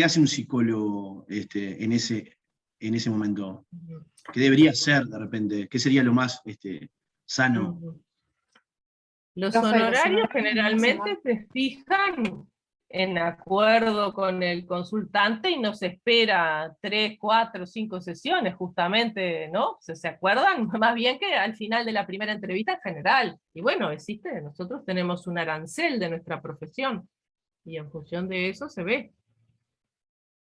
hace un psicólogo en ese momento? ¿Qué debería ser de repente? ¿Qué sería lo más sano? Los Profe, los honorarios honorarios generalmente se fijan en acuerdo con el consultante y no se espera 3, 4, 5 sesiones, justamente, ¿no? ¿Se acuerdan? Más bien que al final de la primera entrevista en general. Y bueno, nosotros tenemos un arancel de nuestra profesión, y en función de eso se ve.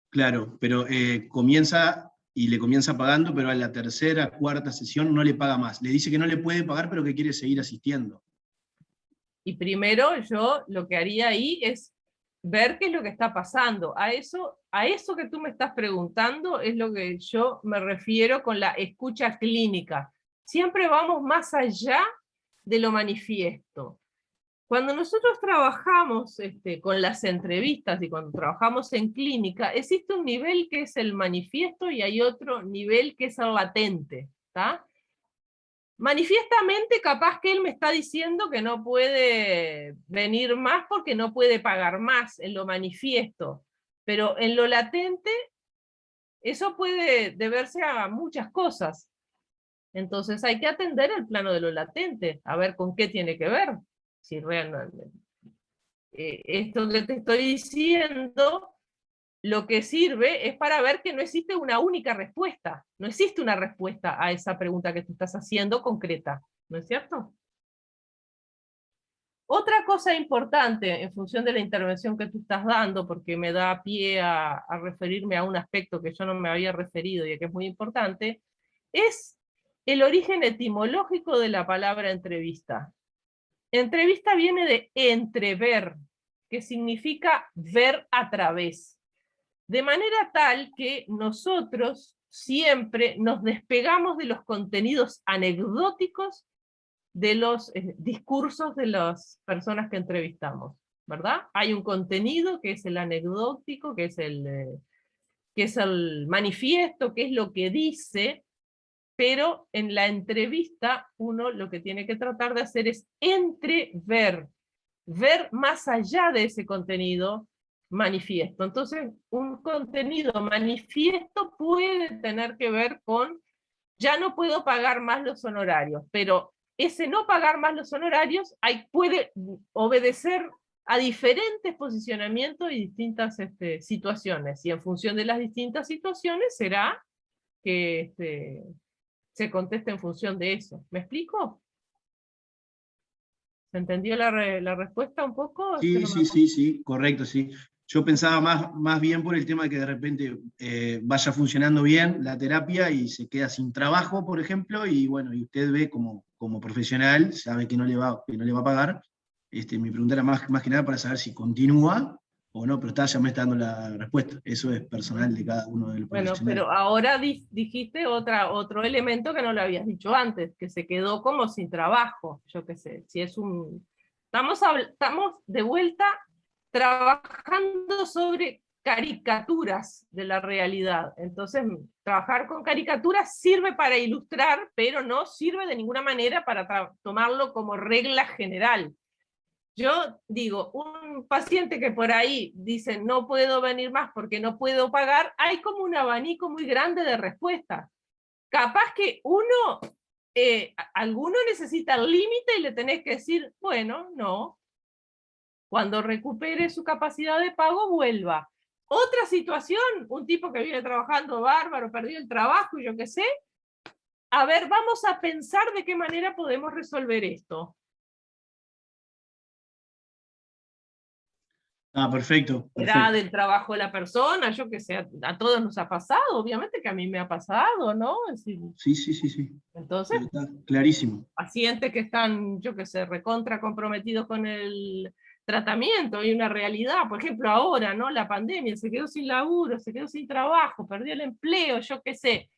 Claro, pero comienza y le comienza pagando, pero a la tercera, cuarta sesión no le paga más. Le dice que no le puede pagar, pero que quiere seguir asistiendo. Y primero yo lo que haría ahí es ver qué es lo que está pasando. A eso que tú me estás preguntando es lo que yo me refiero con la escucha clínica. Siempre vamos más allá de lo manifiesto. Cuando nosotros trabajamos con las entrevistas y cuando trabajamos en clínica, existe un nivel que es el manifiesto y hay otro nivel que es el latente, ¿tá? Manifiestamente capaz que él me está diciendo que no puede venir más porque no puede pagar más en lo manifiesto, pero en lo latente eso puede deberse a muchas cosas. Entonces hay que atender el plano de lo latente, a ver con qué tiene que ver. Si realmente esto que te estoy diciendo, lo que sirve es para ver que no existe una única respuesta. No existe una respuesta a esa pregunta que tú estás haciendo concreta, ¿no es cierto? Otra cosa importante en función de la intervención que tú estás dando, porque me da pie a referirme a un aspecto que yo no me había referido y que es muy importante, es el origen etimológico de la palabra entrevista. Entrevista viene de entrever, que significa ver a través. De manera tal que nosotros siempre nos despegamos de los contenidos anecdóticos de los discursos de las personas que entrevistamos, ¿verdad? Hay un contenido que es el anecdótico, que es el manifiesto, que es lo que dice, pero en la entrevista uno lo que tiene que tratar de hacer es entrever, ver más allá de ese contenido manifiesto. Entonces, un contenido manifiesto puede tener que ver con ya no puedo pagar más los honorarios, pero ese no pagar más los honorarios puede obedecer a diferentes posicionamientos y distintas situaciones, y en función de las distintas situaciones será que se conteste en función de eso. ¿Me explico? ¿Se entendió la respuesta un poco? Sí, correcto, sí. Yo pensaba más bien por el tema de que de repente vaya funcionando bien la terapia y se queda sin trabajo, por ejemplo, y bueno, y usted ve como profesional, sabe que no le va a pagar. Mi pregunta era más que nada para saber si continúa o no, pero ya me está dando la respuesta. Eso es personal de cada uno de los Bueno, profesionales. pero ahora dijiste otro elemento que no lo habías dicho antes, que se quedó como sin trabajo, yo qué sé, si es estamos de vuelta trabajando sobre caricaturas de la realidad, entonces trabajar con caricaturas sirve para ilustrar, pero no sirve de ninguna manera para tomarlo como regla general. Yo digo, un paciente que por ahí dice no puedo venir más porque no puedo pagar, hay como un abanico muy grande de respuestas. Capaz que alguno necesita el límite y le tenés que decir, bueno, no, cuando recupere su capacidad de pago vuelva. Otra situación, un tipo que viene trabajando bárbaro, perdió el trabajo y yo qué sé, a ver, vamos a pensar de qué manera podemos resolver esto. Perfecto. Será del trabajo de la persona, yo que sé, a todos nos ha pasado, obviamente que a mí me ha pasado, ¿no? Es decir, Sí. entonces, Está clarísimo. pacientes que están, yo que sé, recontra comprometidos con el tratamiento, hay una realidad, por ejemplo ahora, ¿no? La pandemia, se quedó sin laburo, se quedó sin trabajo, perdió el empleo, yo qué sé.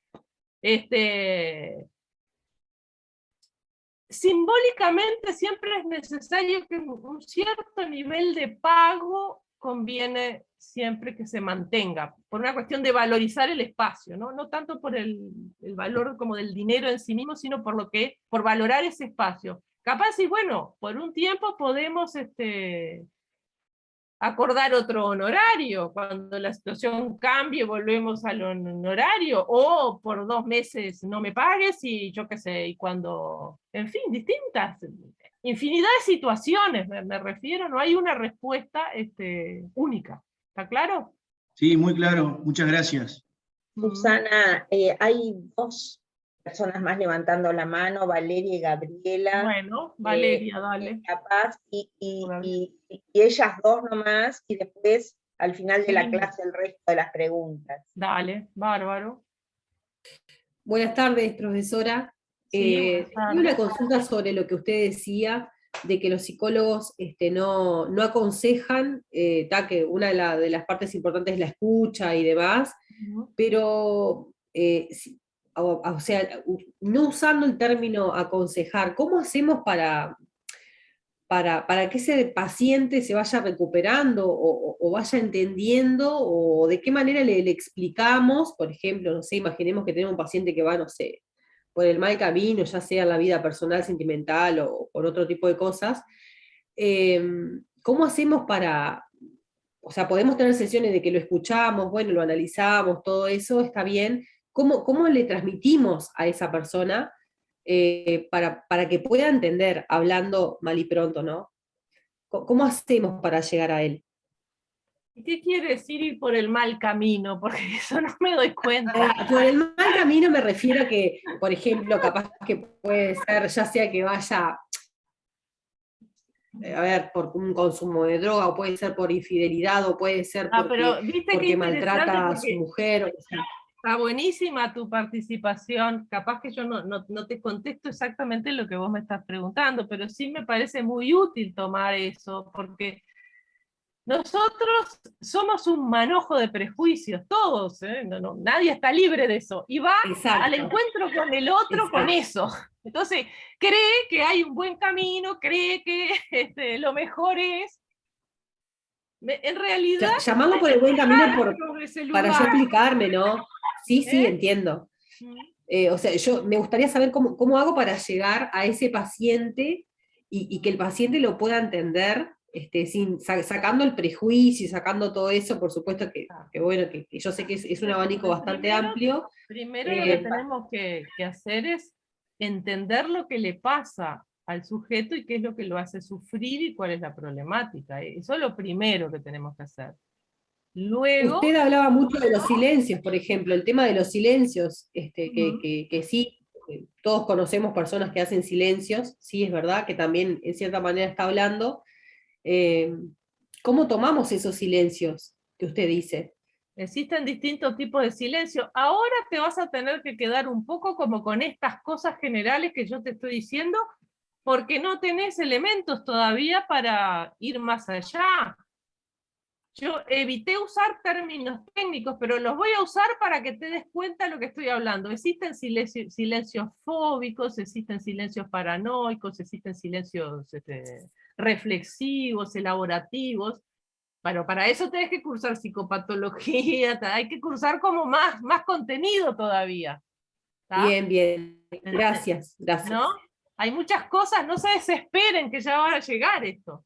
Simbólicamente siempre es necesario que un cierto nivel de pago conviene siempre que se mantenga, por una cuestión de valorizar el espacio, no tanto por el valor como del dinero en sí mismo, sino por valorar ese espacio. Capaz y bueno, por un tiempo podemos acordar otro honorario, cuando la situación cambie volvemos al honorario, o por 2 meses no me pagues y yo qué sé, y cuando, en fin, distintas, infinidad de situaciones, me refiero, no hay una respuesta única, ¿está claro? Sí, muy claro, muchas gracias. Susana, hay 2 personas más levantando la mano, Valeria y Gabriela. Bueno, Valeria, dale. Capaz, y ellas 2 nomás, y después, al final de la Sí. clase, el resto de las preguntas. Dale, bárbaro. Buenas tardes, profesora. Sí, buenas Tengo tardes. una consulta sobre lo que usted decía, de que los psicólogos no aconsejan, que una de las partes importantes es la escucha y demás, pero, o sea, no usando el término aconsejar, ¿cómo hacemos para que ese paciente se vaya recuperando o vaya entendiendo, o de qué manera le explicamos? Por ejemplo, no sé, imaginemos que tenemos un paciente que va, no sé, por el mal camino, ya sea en la vida personal, sentimental o por otro tipo de cosas. ¿Cómo hacemos o sea, podemos tener sesiones de que lo escuchamos, bueno, lo analizamos, todo eso está bien? ¿Cómo le transmitimos a esa persona para que pueda entender, hablando mal y pronto, ¿no? ¿Cómo hacemos para llegar a él? ¿Y qué quiere decir ir por el mal camino? Porque eso no me doy cuenta. Por el mal camino me refiero a que, por ejemplo, capaz que puede ser, ya sea que vaya, a ver, por un consumo de droga, o puede ser por infidelidad, o puede ser Pero viste porque qué maltrata a su interesante, mujer. porque está buenísima tu participación. Capaz que yo no te contesto exactamente lo que vos me estás preguntando, pero sí me parece muy útil tomar eso, porque nosotros somos un manojo de prejuicios, todos, nadie está libre de eso, y va Exacto. al encuentro con el otro. Exacto. Con eso. Entonces, cree que hay un buen camino, cree que lo mejor es. En realidad... Llamarlo por el buen camino para yo explicarme, ¿no? Sí, entiendo. O sea, me gustaría saber cómo hago para llegar a ese paciente y que el paciente lo pueda entender, sacando el prejuicio, sacando todo eso, por supuesto que bueno, que yo sé que es un abanico bastante amplio. Primero lo que tenemos que hacer es entender lo que le pasa al sujeto y qué es lo que lo hace sufrir y cuál es la problemática. Eso es lo primero que tenemos que hacer. Luego... Usted hablaba mucho de los silencios, por ejemplo, el tema de los silencios, que sí, todos conocemos personas que hacen silencios, sí es verdad que también en cierta manera está hablando. ¿Cómo tomamos esos silencios que usted dice? Existen distintos tipos de silencio. Ahora te vas a tener que quedar un poco como con estas cosas generales que yo te estoy diciendo, porque no tenés elementos todavía para ir más allá. Yo evité usar términos técnicos, pero los voy a usar para que te des cuenta de lo que estoy hablando. Existen silencios fóbicos, existen silencios paranoicos, existen silencios reflexivos, elaborativos. Bueno, para eso tenés que cursar psicopatología, hay que cursar como más contenido todavía. ¿Tá? Bien, gracias. ¿No? Hay muchas cosas, no se desesperen que ya va a llegar esto.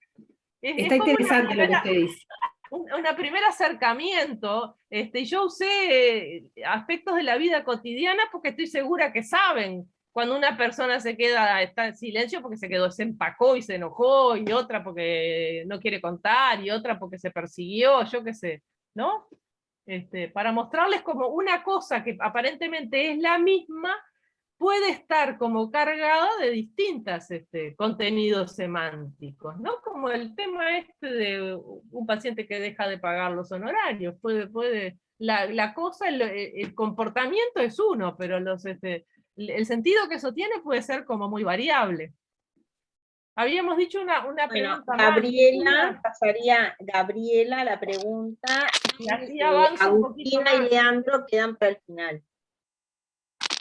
Está interesante lo que usted dice. Un primer acercamiento, yo usé aspectos de la vida cotidiana porque estoy segura que saben cuando una persona está en silencio porque se empacó y se enojó, y otra porque no quiere contar, y otra porque se persiguió, yo qué sé, ¿no? Para mostrarles como una cosa que aparentemente es la misma, puede estar como cargada de distintos contenidos semánticos, ¿no? Como el tema de un paciente que deja de pagar los honorarios, la cosa, el comportamiento es uno, pero el sentido que eso tiene puede ser como muy variable. Habíamos dicho una pregunta Gabriela, pasaría Gabriela la pregunta, y así avanza un poquito Agustina más. y Leandro quedan para el final.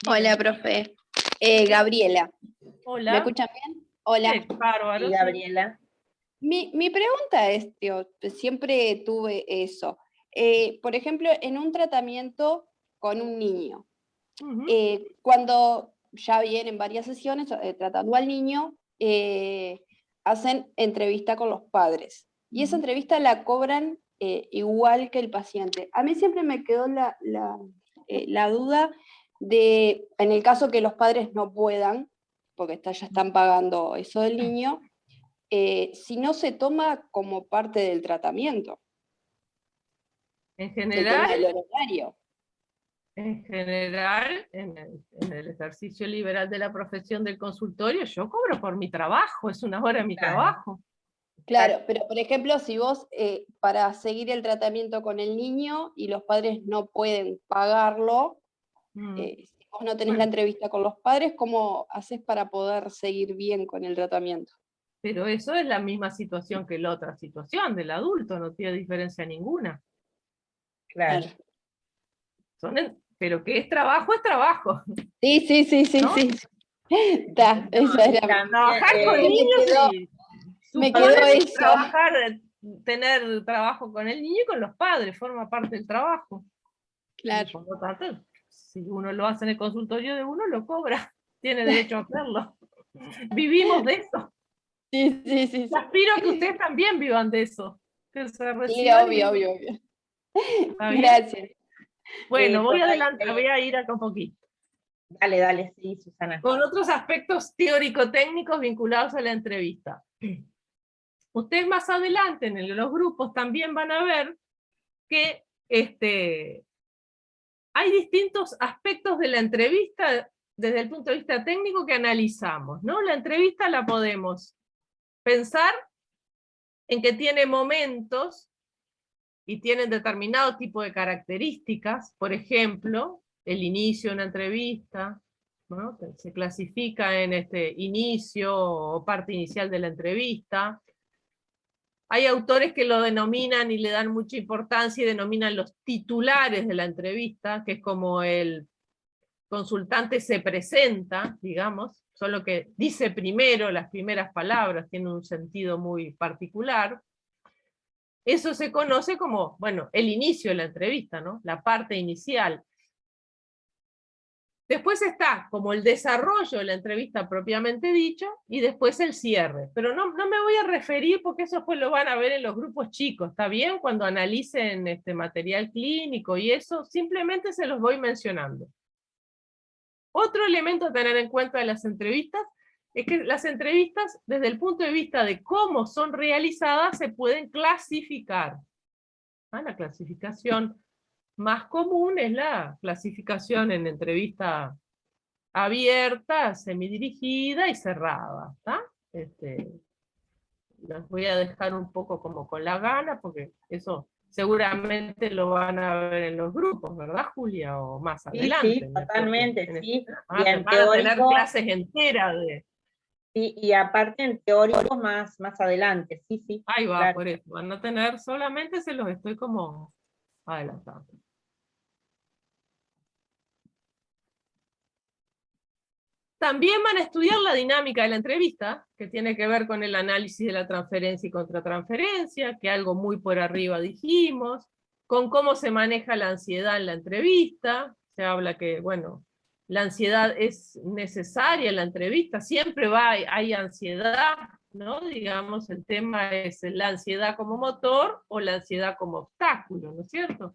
Hola, profe. Gabriela. Hola. ¿Me escuchan bien? Hola. Sí, bárbaro, Sí, sí. Gabriela. Mi pregunta es, siempre tuve eso. Por ejemplo, en un tratamiento con un niño, cuando ya vienen varias sesiones tratando al niño, hacen entrevista con los padres. Y esa entrevista la cobran igual que el paciente. A mí siempre me quedó la duda de, en el caso que los padres no puedan, porque ya están pagando eso del niño, si no se toma como parte del tratamiento. En El tema general, del horario. en el ejercicio liberal de la profesión del consultorio, yo cobro por mi trabajo, es una hora de mi trabajo. Claro, pero por ejemplo, si vos para seguir el tratamiento con el niño y los padres no pueden pagarlo, si vos no tenés la entrevista con los padres, ¿cómo haces para poder seguir bien con el tratamiento? Pero eso es la misma situación que la otra situación del adulto, no tiene diferencia ninguna. Claro. Pero que es trabajo, es trabajo. Sí. ¿No? Está, eso era. Trabajar con niños me quedó eso. Tener trabajo con el niño y con los padres, forma parte del trabajo. Claro. Y por lo tanto, si uno lo hace en el consultorio de uno, lo cobra, tiene derecho a hacerlo. Vivimos de eso. Sí. Aspiro a que ustedes también vivan de eso. Que se Sí, reciban obvio. ¿Está bien? Gracias. Bueno, voy a ir acá un poquito. Dale, sí, Susana. Con otros aspectos teórico-técnicos vinculados a la entrevista. Ustedes más adelante en los grupos también van a ver que hay distintos aspectos de la entrevista desde el punto de vista técnico que analizamos, ¿no? La entrevista la podemos pensar en que tiene momentos y tienen determinado tipo de características, por ejemplo, el inicio de una entrevista, ¿no? Se clasifica en inicio o parte inicial de la entrevista. Hay autores que lo denominan y le dan mucha importancia y denominan los titulares de la entrevista, que es como el consultante se presenta, digamos, solo que dice primero las primeras palabras, tiene un sentido muy particular. Eso se conoce como, bueno, el inicio de la entrevista, ¿no? La parte inicial. Después está como el desarrollo de la entrevista propiamente dicho, y después el cierre. Pero no me voy a referir porque eso después lo van a ver en los grupos chicos, ¿está bien? Cuando analicen este material clínico y eso, simplemente se los voy mencionando. Otro elemento a tener en cuenta de las entrevistas es que las entrevistas, desde el punto de vista de cómo son realizadas, se pueden clasificar. La clasificación más común es la clasificación en entrevista abierta, semidirigida y cerrada. Las voy a dejar un poco como con la gana, porque eso seguramente lo van a ver en los grupos, ¿verdad, Julia? O más adelante. Sí, totalmente, sí. Van Y a en tener teórico, clases enteras de... sí, y aparte en teórico más adelante, sí, sí. Ahí va, claro. por eso. Van a tener, solamente se los estoy como adelantando. También van a estudiar la dinámica de la entrevista, que tiene que ver con el análisis de la transferencia y contratransferencia, que algo muy por arriba dijimos, con cómo se maneja la ansiedad en la entrevista. Se habla que, bueno, la ansiedad es necesaria en la entrevista, siempre hay ansiedad, ¿no? Digamos, el tema es la ansiedad como motor o la ansiedad como obstáculo, ¿no es cierto?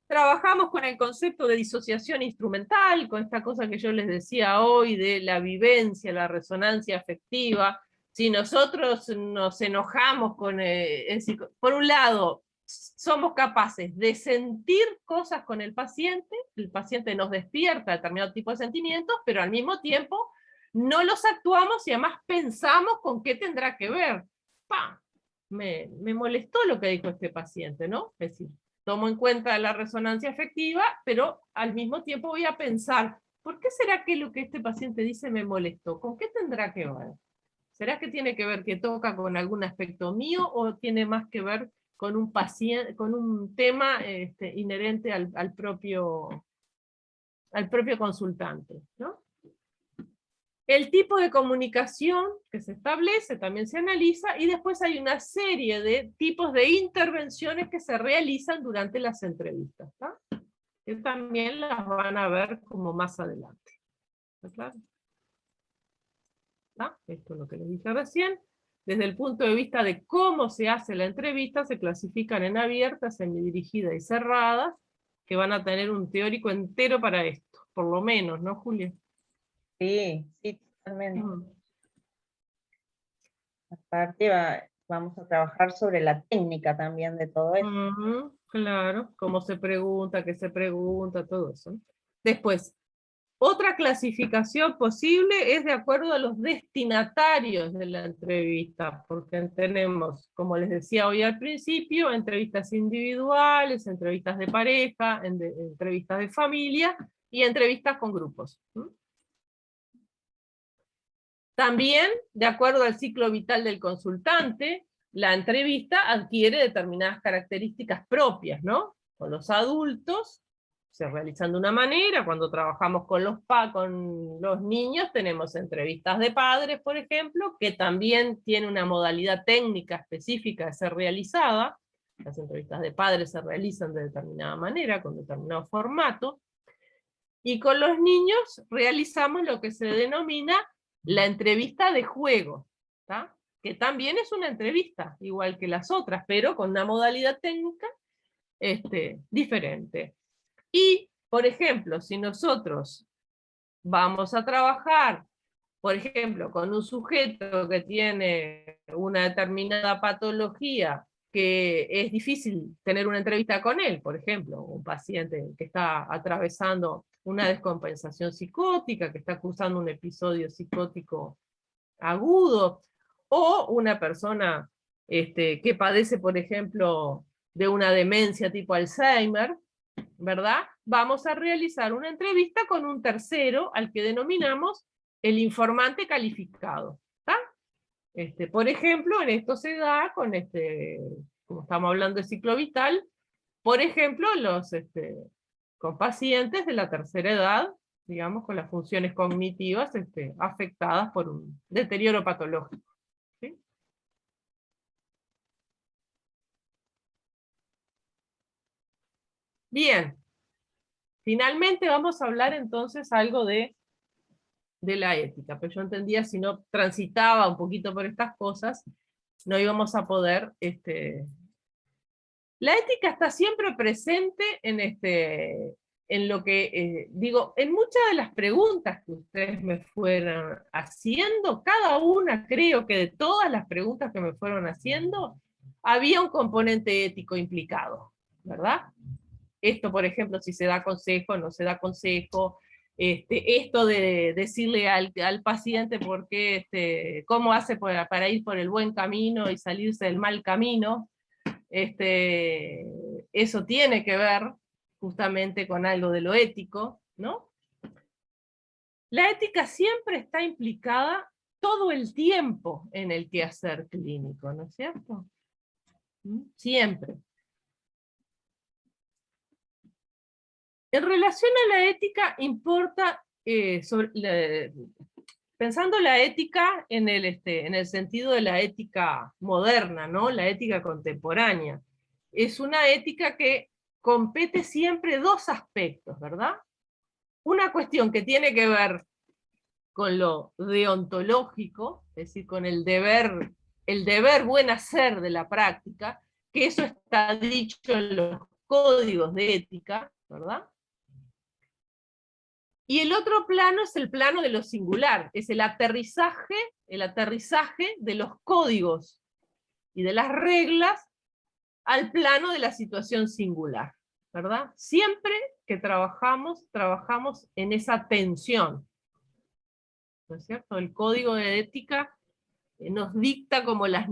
Trabajamos con el concepto de disociación instrumental, con esta cosa que yo les decía hoy de la vivencia, la resonancia afectiva. Si nosotros nos enojamos con... es decir, por un lado, somos capaces de sentir cosas con el paciente nos despierta determinado tipo de sentimientos, pero al mismo tiempo no los actuamos y además pensamos con qué tendrá que ver. ¡Pam! Me molestó lo que dijo este paciente, ¿no? Es decir, tomo en cuenta la resonancia afectiva, pero al mismo tiempo voy a pensar, ¿por qué será que lo que este paciente dice me molestó? ¿Con qué tendrá que ver? ¿Será que tiene que ver que toca con algún aspecto mío o tiene más que ver con un paciente, con un tema inherente al propio consultante, ¿no? El tipo de comunicación que se establece también se analiza, y después hay una serie de tipos de intervenciones que se realizan durante las entrevistas, ¿tá? Que también las van a ver como más adelante. ¿Está claro? ¿Tá? Esto es lo que les dije recién. Desde el punto de vista de cómo se hace la entrevista, se clasifican en abiertas, semidirigida y cerradas, que van a tener un teórico entero para esto, por lo menos, ¿no, Julia? Sí, sí, totalmente. Aparte vamos a trabajar sobre la técnica también de todo eso. Claro, cómo se pregunta, qué se pregunta, todo eso, ¿no? Después, otra clasificación posible es de acuerdo a los destinatarios de la entrevista, porque tenemos, como les decía hoy al principio, entrevistas individuales, entrevistas de pareja, entrevistas de familia y entrevistas con grupos. También, de acuerdo al ciclo vital del consultante, la entrevista adquiere determinadas características propias, ¿no? Con los adultos se realizan de una manera, cuando trabajamos con los niños tenemos entrevistas de padres, por ejemplo, que también tiene una modalidad técnica específica de ser realizada. Las entrevistas de padres se realizan de determinada manera, con determinado formato, y con los niños realizamos lo que se denomina la entrevista de juego, ¿tá? Que también es una entrevista, igual que las otras, pero con una modalidad técnica diferente. Y, por ejemplo, si nosotros vamos a trabajar, por ejemplo, con un sujeto que tiene una determinada patología, que es difícil tener una entrevista con él, por ejemplo, un paciente que está atravesando una descompensación psicótica, que está cursando un episodio psicótico agudo, o una persona que padece, por ejemplo, de una demencia tipo Alzheimer, ¿verdad? Vamos a realizar una entrevista con un tercero al que denominamos el informante calificado. ¿Tá? Por ejemplo, en esto se da con como estamos hablando de ciclo vital, por ejemplo, con pacientes de la tercera edad, digamos, con las funciones cognitivas afectadas por un deterioro patológico. ¿Sí? Bien. Finalmente vamos a hablar entonces algo de la ética, pero yo entendía si no transitaba un poquito por estas cosas, no íbamos a poder... La ética está siempre presente en lo que, digo, en muchas de las preguntas que ustedes me fueron haciendo, cada una creo que de todas las preguntas que me fueron haciendo, había un componente ético implicado, ¿verdad? Esto, por ejemplo, si se da consejo, no se da consejo, esto de decirle al paciente por qué, cómo hace para ir por el buen camino y salirse del mal camino, eso tiene que ver justamente con algo de lo ético, ¿no? La ética siempre está implicada todo el tiempo en el quehacer clínico, ¿no es cierto? Siempre. En relación a la ética, importa, pensando la ética en el sentido de la ética moderna, ¿no? La ética contemporánea. Es una ética que compete siempre dos aspectos, ¿verdad? Una cuestión que tiene que ver con lo deontológico, es decir, con el deber buen hacer de la práctica, que eso está dicho en los códigos de ética, ¿verdad? Y el otro plano es el plano de lo singular, es el aterrizaje de los códigos y de las reglas al plano de la situación singular, ¿verdad? Siempre que trabajamos en esa tensión, ¿no es cierto? El código de ética nos dicta como las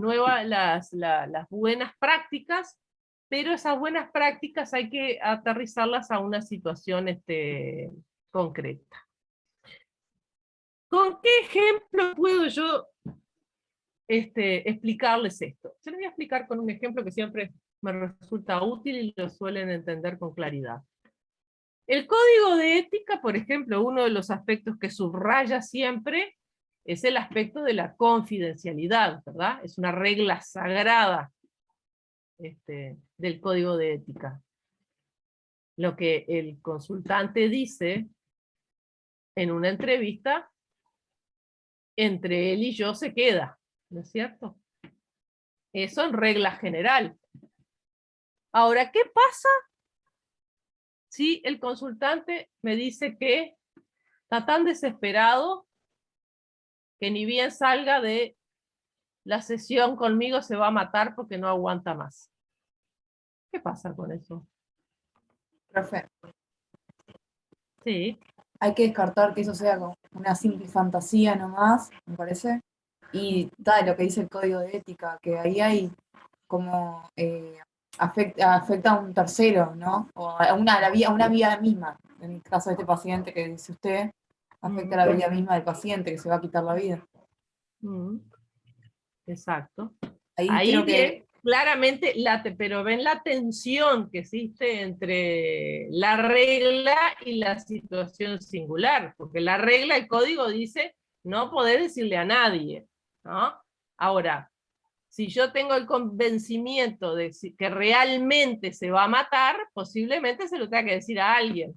buenas prácticas, pero esas buenas prácticas hay que aterrizarlas a una situación concreta. ¿Con qué ejemplo puedo yo explicarles esto? Se lo voy a explicar con un ejemplo que siempre me resulta útil y lo suelen entender con claridad. El código de ética, por ejemplo, uno de los aspectos que subraya siempre es el aspecto de la confidencialidad, ¿verdad? Es una regla sagrada del código de ética. Lo que el consultante dice en una entrevista, entre él y yo se queda, ¿no es cierto? Eso en regla general. Ahora, ¿qué pasa si el consultante me dice que está tan desesperado que ni bien salga de la sesión conmigo se va a matar porque no aguanta más? ¿Qué pasa con eso? Profe, Sí. hay que descartar que eso sea como una simple fantasía nomás, me parece. Y tal, lo que dice el código de ética, que ahí hay como afecta a un tercero, ¿no? O a una vida misma. En el caso de este paciente que dice usted, afecta a la vida misma del paciente que se va a quitar la vida. Exacto. Ahí creo que claramente, pero ven la tensión que existe entre la regla y la situación singular, porque la regla, el código dice, no podés decirle a nadie, ¿no? Ahora, si yo tengo el convencimiento de que realmente se va a matar, posiblemente se lo tenga que decir a alguien.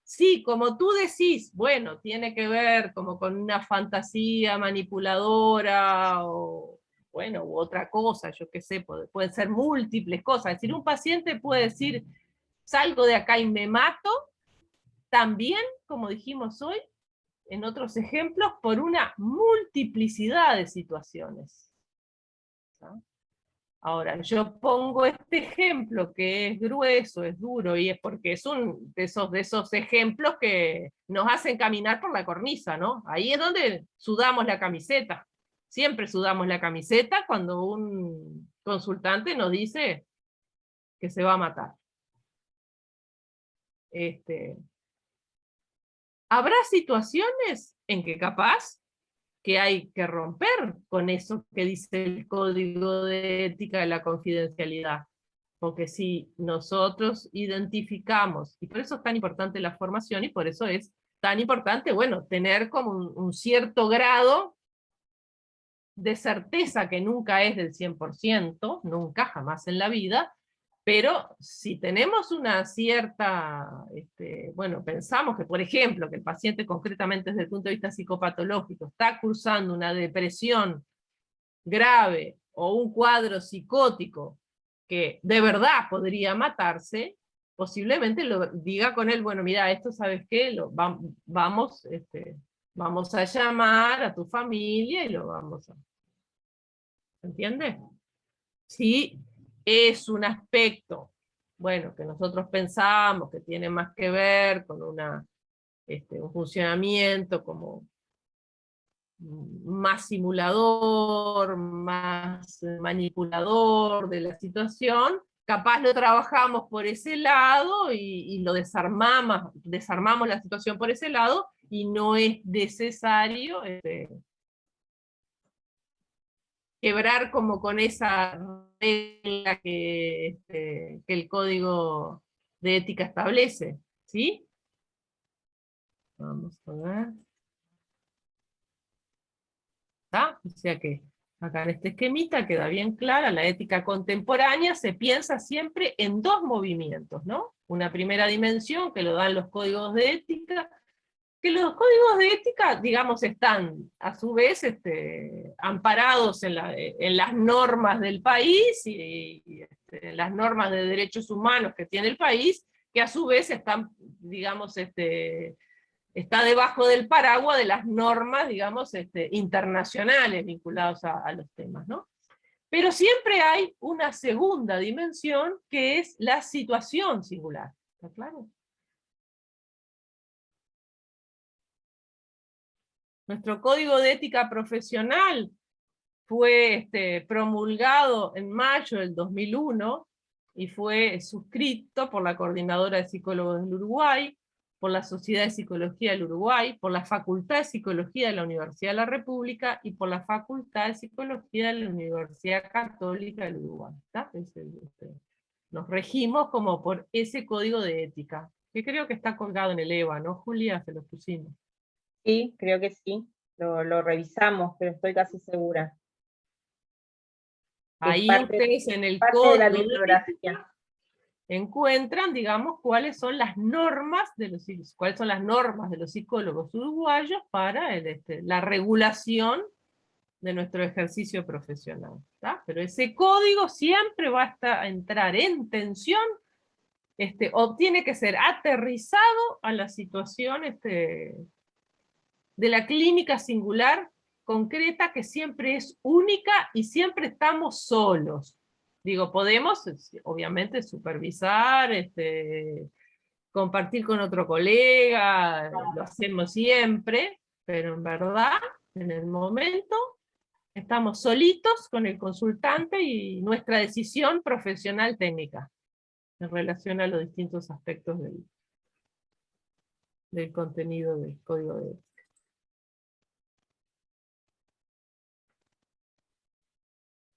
Sí, como tú decís, bueno, tiene que ver como con una fantasía manipuladora o, bueno, u otra cosa, yo qué sé, pueden ser múltiples cosas. Es decir, un paciente puede decir, salgo de acá y me mato, también, como dijimos hoy, en otros ejemplos, por una multiplicidad de situaciones. ¿No? Ahora, yo pongo este ejemplo que es grueso, es duro, y es porque es un de esos ejemplos que nos hacen caminar por la cornisa, ¿no? Ahí es donde sudamos la camiseta. Siempre sudamos la camiseta cuando un consultante nos dice que se va a matar. Habrá situaciones en que capaz que hay que romper con eso que dice el código de ética de la confidencialidad. Porque si nosotros identificamos, y por eso es tan importante la formación, y por eso es tan importante, bueno, tener como un cierto grado de certeza que nunca es del 100%, nunca, jamás en la vida, Pero si tenemos una cierta, bueno, pensamos que, por ejemplo, que el paciente concretamente desde el punto de vista psicopatológico está cursando una depresión grave o un cuadro psicótico que de verdad podría matarse, posiblemente lo diga con él, bueno, mira, esto sabes qué, vamos a llamar a tu familia y lo vamos a... ¿Se entiende? Sí, es un aspecto, bueno, que nosotros pensamos que tiene más que ver con un funcionamiento como más simulador, más manipulador de la situación, capaz lo trabajamos por ese lado y lo desarmamos la situación por ese lado, y no es necesario quebrar como con esa regla que el código de ética establece, ¿sí? Vamos a ver. ¿Está? O sea que acá en este esquemita queda bien clara, la ética contemporánea se piensa siempre en dos movimientos, ¿no? Una primera dimensión que lo dan los códigos de ética, que los códigos de ética, digamos, están a su vez amparados en las normas del país y en las normas de derechos humanos que tiene el país, que a su vez están, digamos, está debajo del paraguas de las normas, digamos, internacionales vinculadas a los temas, ¿no? Pero siempre hay una segunda dimensión que es la situación singular, ¿está claro? Nuestro código de ética profesional fue promulgado en mayo del 2001 y fue suscrito por la Coordinadora de Psicólogos del Uruguay, por la Sociedad de Psicología del Uruguay, por la Facultad de Psicología de la Universidad de la República y por la Facultad de Psicología de la Universidad Católica del Uruguay. Nos regimos como por ese código de ética, que creo que está colgado en el EVA, ¿no, Julia? Se lo pusimos. Sí, creo que sí. Lo revisamos, pero estoy casi segura. Ahí ustedes en el parte de la bibliografía encuentran, digamos, cuáles son las normas de los psicólogos uruguayos para la regulación de nuestro ejercicio profesional, ¿tá? Pero ese código siempre va a entrar en tensión, o tiene que ser aterrizado a la situación de la clínica singular concreta, que siempre es única y siempre estamos solos. Digo, podemos obviamente supervisar, compartir con otro colega, lo hacemos siempre, pero en verdad, en el momento, estamos solitos con el consultante y nuestra decisión profesional técnica en relación a los distintos aspectos del contenido del código de ética.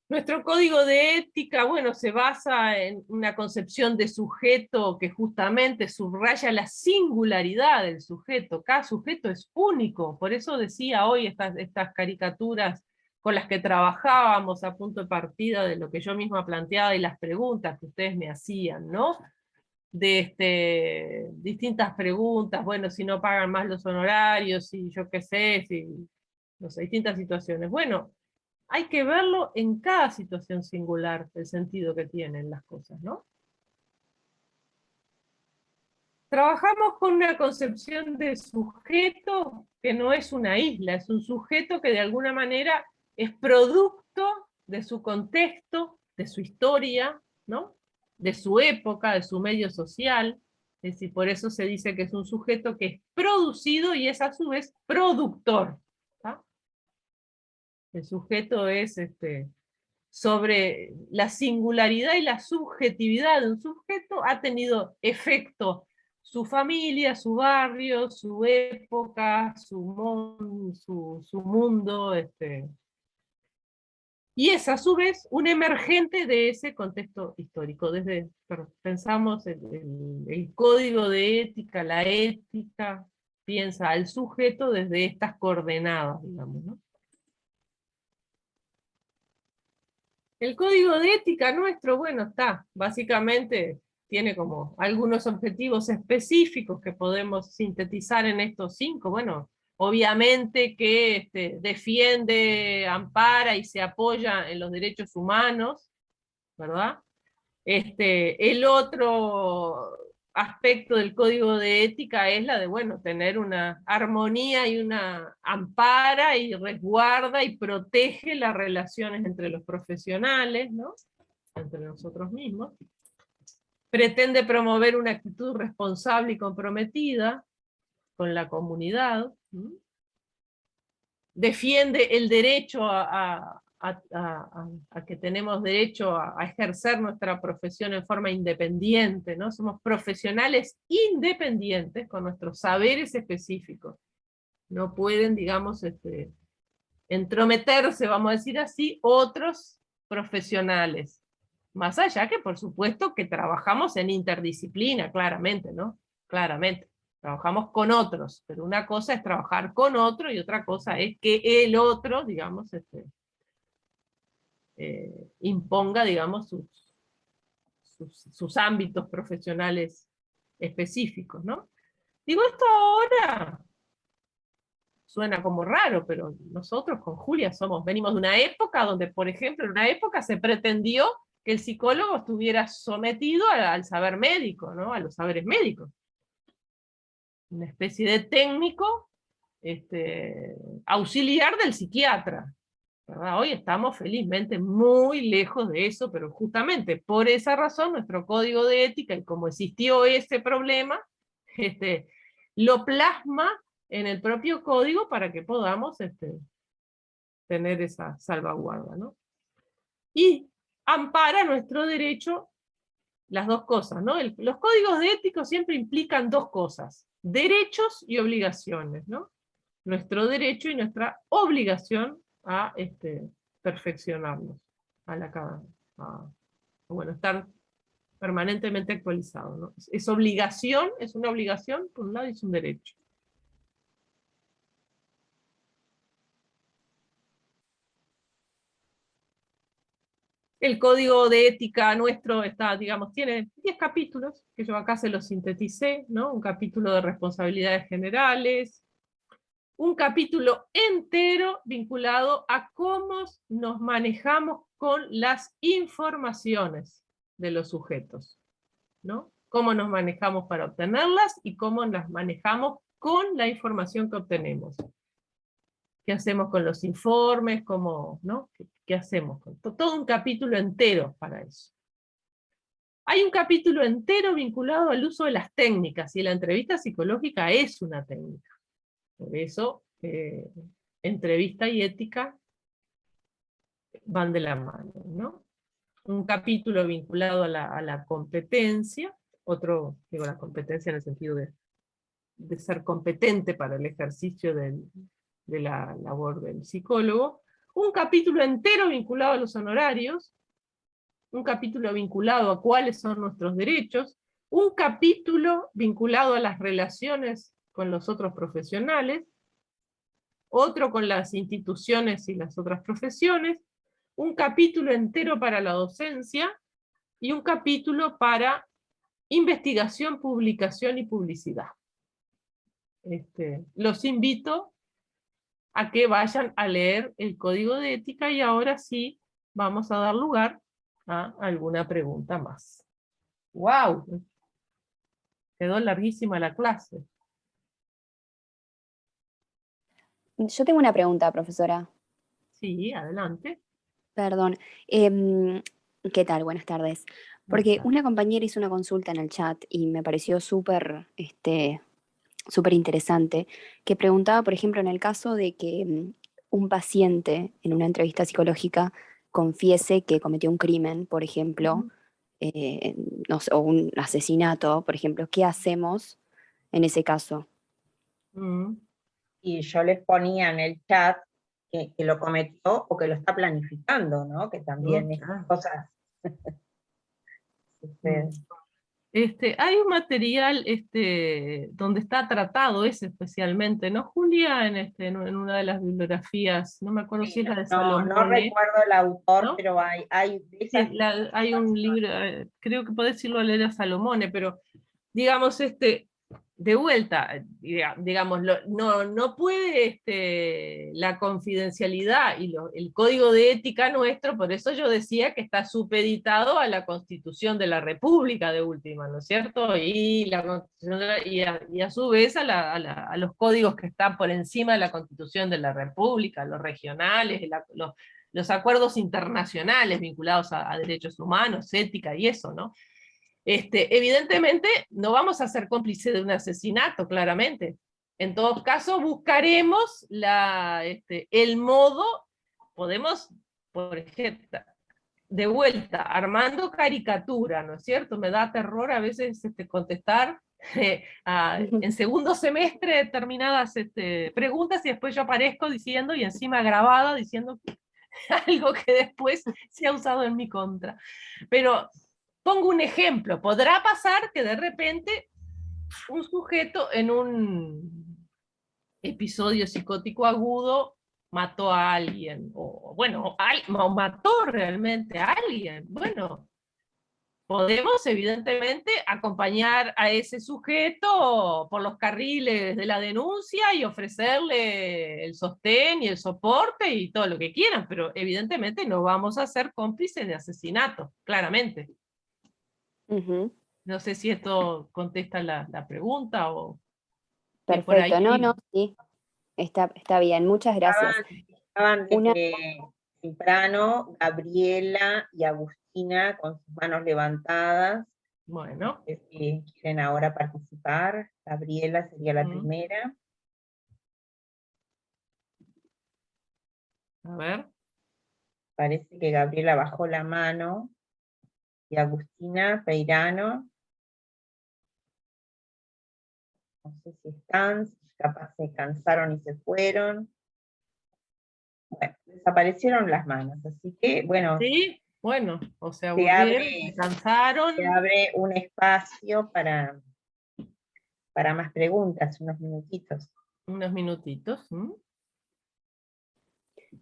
Nuestro código de ética, bueno, se basa en una concepción de sujeto que justamente subraya la singularidad del sujeto. Cada sujeto es único, por eso decía hoy estas caricaturas con las que trabajábamos a punto de partida de lo que yo misma planteaba y las preguntas que ustedes me hacían, ¿no? De distintas preguntas, bueno, si no pagan más los honorarios, y yo qué sé, no sé, distintas situaciones. Bueno, hay que verlo en cada situación singular, el sentido que tienen las cosas, ¿no? Trabajamos con una concepción de sujeto que no es una isla, es un sujeto que de alguna manera es producto de su contexto, de su historia, ¿no? De su época, de su medio social. Es decir, por eso se dice que es un sujeto que es producido y es a su vez productor. ¿Tá? El sujeto es sobre la singularidad y la subjetividad de un sujeto, ha tenido efecto su familia, su barrio, su época, su mundo, y es a su vez un emergente de ese contexto histórico. Pensamos el código de ética, la ética, piensa al sujeto desde estas coordenadas, digamos, ¿no? El código de ética nuestro, bueno, está, básicamente tiene como algunos objetivos específicos que podemos sintetizar en estos 5. Bueno, obviamente que defiende, ampara y se apoya en los derechos humanos, ¿verdad? El otro aspecto del código de ética es la de, bueno, tener una armonía y una ampara y resguarda y protege las relaciones entre los profesionales, ¿no? Entre nosotros mismos. Pretende promover una actitud responsable y comprometida con la comunidad. ¿Mm? Defiende el derecho a que tenemos derecho a ejercer nuestra profesión en forma independiente, ¿no? Somos profesionales independientes con nuestros saberes específicos. No pueden, digamos, entrometerse, vamos a decir así, otros profesionales. Más allá que, por supuesto, que trabajamos en interdisciplina, claramente, ¿no? Claramente. Trabajamos con otros, pero una cosa es trabajar con otro y otra cosa es que el otro, digamos, imponga, digamos, sus ámbitos profesionales específicos, ¿no? Digo, esto ahora suena como raro, pero nosotros con Julia venimos de una época donde, por ejemplo, en una época se pretendió que el psicólogo estuviera sometido al saber médico, ¿no? A los saberes médicos. Una especie de técnico auxiliar del psiquiatra, ¿verdad? Hoy estamos felizmente muy lejos de eso, pero justamente por esa razón nuestro código de ética, y como existió ese problema, lo plasma en el propio código para que podamos tener esa salvaguarda, ¿no? Y ampara nuestro derecho, las dos cosas, ¿no? Los códigos de ética siempre implican dos cosas: derechos y obligaciones, ¿no? Nuestro derecho y nuestra obligación a perfeccionarnos, bueno, estar permanentemente actualizado, ¿no? Es obligación, es una obligación por un lado y es un derecho. El código de ética nuestro tiene 10 capítulos, que yo acá se los sinteticé, ¿no? Un capítulo de responsabilidades generales, un capítulo entero vinculado a cómo nos manejamos con las informaciones de los sujetos, ¿no? Cómo nos manejamos para obtenerlas y cómo las manejamos con la información que obtenemos. ¿Qué hacemos con los informes? ¿No? ¿Qué hacemos? Todo un capítulo entero para eso. Hay un capítulo entero vinculado al uso de las técnicas, y la entrevista psicológica es una técnica. Por eso, entrevista y ética van de la mano, ¿no? Un capítulo vinculado a la competencia, digo la competencia en el sentido de ser competente para el ejercicio de la labor del psicólogo, un capítulo entero vinculado a los honorarios, un capítulo vinculado a cuáles son nuestros derechos, un capítulo vinculado a las relaciones con los otros profesionales, otro con las instituciones y las otras profesiones, un capítulo entero para la docencia, y un capítulo para investigación, publicación y publicidad. Los invito a que vayan a leer el código de ética, y ahora sí vamos a dar lugar a alguna pregunta más. ¡Wow! Quedó larguísima la clase. Yo tengo una pregunta, profesora. Sí, adelante. Perdón. ¿Qué tal? Buenas tardes. Porque una compañera hizo una consulta en el chat y me pareció súper interesante, que preguntaba, por ejemplo, en el caso de que un paciente en una entrevista psicológica confiese que cometió un crimen, por ejemplo, no sé, o un asesinato, por ejemplo, ¿qué hacemos en ese caso? Y yo les ponía en el chat que lo cometió o que lo está planificando, ¿no? Que también estas cosas suceden. Hay un material donde está tratado ese especialmente, ¿no, Julia? En una de las bibliografías, no me acuerdo si es la de No Salomone, recuerdo el autor, ¿no? pero hay de Sí, esas hay un libro, creo que podés irlo a leer a Salomone, pero digamos, de vuelta, digamos, no puede la confidencialidad y el código de ética nuestro, por eso yo decía que está supeditado a la Constitución de la República de última, ¿no es cierto? Y, la Constitución y a su vez a los códigos que están por encima de la Constitución de la República, los regionales, los acuerdos internacionales vinculados a derechos humanos, ética y eso, ¿no? Evidentemente no vamos a ser cómplices de un asesinato, claramente. En todo caso, buscaremos el modo, podemos, por ejemplo, de vuelta, armando caricatura, ¿no es cierto? Me da terror a veces contestar en segundo semestre determinadas preguntas y después yo aparezco diciendo, y encima grabada, diciendo algo que después se ha usado en mi contra. Pero pongo un ejemplo, podrá pasar que de repente un sujeto en un episodio psicótico agudo mató a alguien, o bueno, o mató realmente a alguien. Bueno, podemos evidentemente acompañar a ese sujeto por los carriles de la denuncia y ofrecerle el sostén y el soporte y todo lo que quieran, pero evidentemente no vamos a ser cómplices de asesinato, claramente. No sé si esto contesta la pregunta o... Perfecto, no, sí, está bien, muchas gracias. Estaban desde temprano Gabriela y Agustina con sus manos levantadas. Bueno. Si quieren ahora participar, Gabriela sería la primera. A ver. Parece que Gabriela bajó la mano. Y Agustina Peirano. No sé si están, si capaz se cansaron y se fueron. Bueno, desaparecieron las manos, así que, bueno. Sí, bueno, o sea, se cansaron. Se abre un espacio para más preguntas, unos minutitos. Unos minutitos.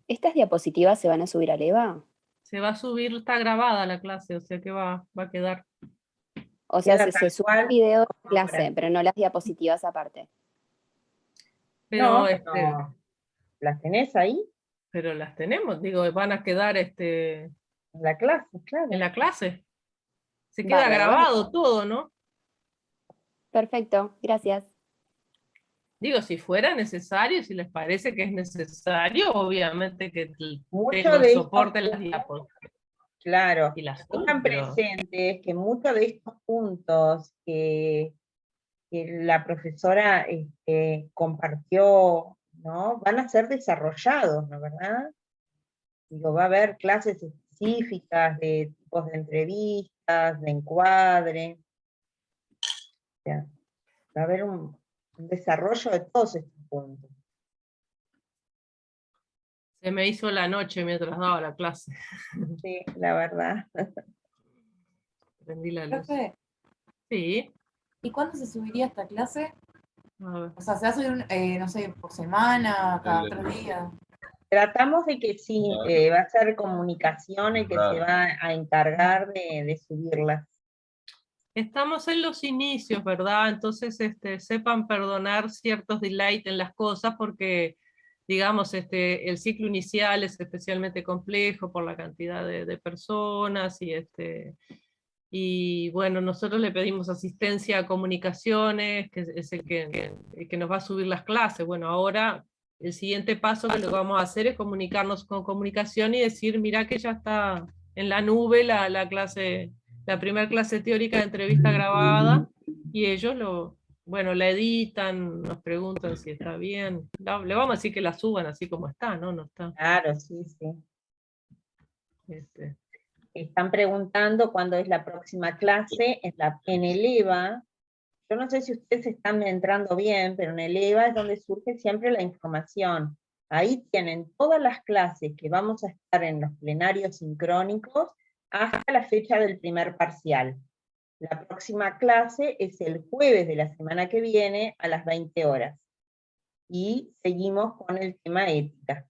¿Estas diapositivas se van a subir al EVA? Se va a subir, está grabada la clase, o sea que va a quedar. O sea, se sube el video de la clase, pero no las diapositivas aparte. Pero, no, ¿las tenés ahí? Pero las tenemos, digo, van a quedar en la clase, claro. En la clase. Se queda grabado todo, ¿no? Perfecto, gracias. Digo, si fuera necesario, si les parece que es necesario, obviamente que tengo de el soporte de las diapositivas. Claro, y las tengan presentes que muchos de estos puntos que la profesora compartió, ¿no? Van a ser desarrollados, ¿no verdad? Digo, va a haber clases específicas de tipos de entrevistas, de encuadre. O sea, va a haber un desarrollo de todos estos puntos. Se me hizo la noche mientras daba la clase. Sí, la verdad. Prendí la luz. ¿Profe? Sí. ¿Y cuándo se subiría esta clase? O sea, ¿se va a subir, no sé, por semana, cada 3 días? Tratamos de que sí, va a ser comunicación el que se va a encargar de subirlas. Estamos en los inicios, ¿verdad? Entonces sepan perdonar ciertos delays en las cosas porque, digamos, el ciclo inicial es especialmente complejo por la cantidad de personas y bueno, nosotros le pedimos asistencia a comunicaciones, que es el que nos va a subir las clases. Bueno, ahora el siguiente paso que lo que vamos a hacer es comunicarnos con comunicación y decir, mira que ya está en la nube la clase, la primera clase teórica de entrevista grabada, y ellos la editan, nos preguntan si está bien. Le vamos a decir que la suban así como está, ¿no? No está. Claro, sí, sí. Están preguntando cuándo es la próxima clase en el EVA. Yo no sé si ustedes están entrando bien, pero en el EVA es donde surge siempre la información. Ahí tienen todas las clases que vamos a estar en los plenarios sincrónicos hasta la fecha del primer parcial. La próxima clase es el jueves de la semana que viene a las 20 horas. Y seguimos con el tema ética.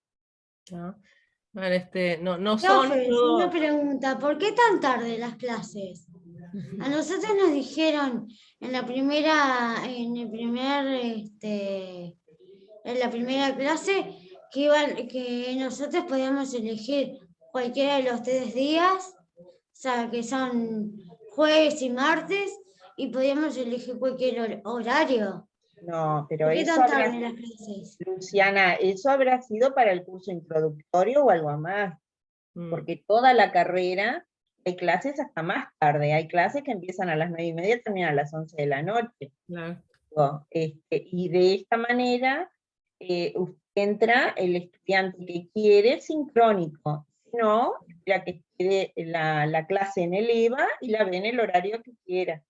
¿No? Bueno, no son Profe, todo- una pregunta, ¿por qué tan tarde las clases? A nosotros nos dijeron en la primera, en la primera clase que nosotros podíamos elegir cualquiera de los 3 días, o sea, que son jueves y martes, y podíamos elegir cualquier horario. No, pero ¿Por qué eso tan habrá, tarde las clases? Luciana, eso habrá sido para el curso introductorio o algo más, porque toda la carrera hay clases hasta más tarde, hay clases que empiezan a las 9:30 y terminan a las 11 de la noche. Claro. Y de esta manera entra el estudiante que quiere sincrónico, si no, espera que quede la clase en el EVA y la ve en el horario que quiera.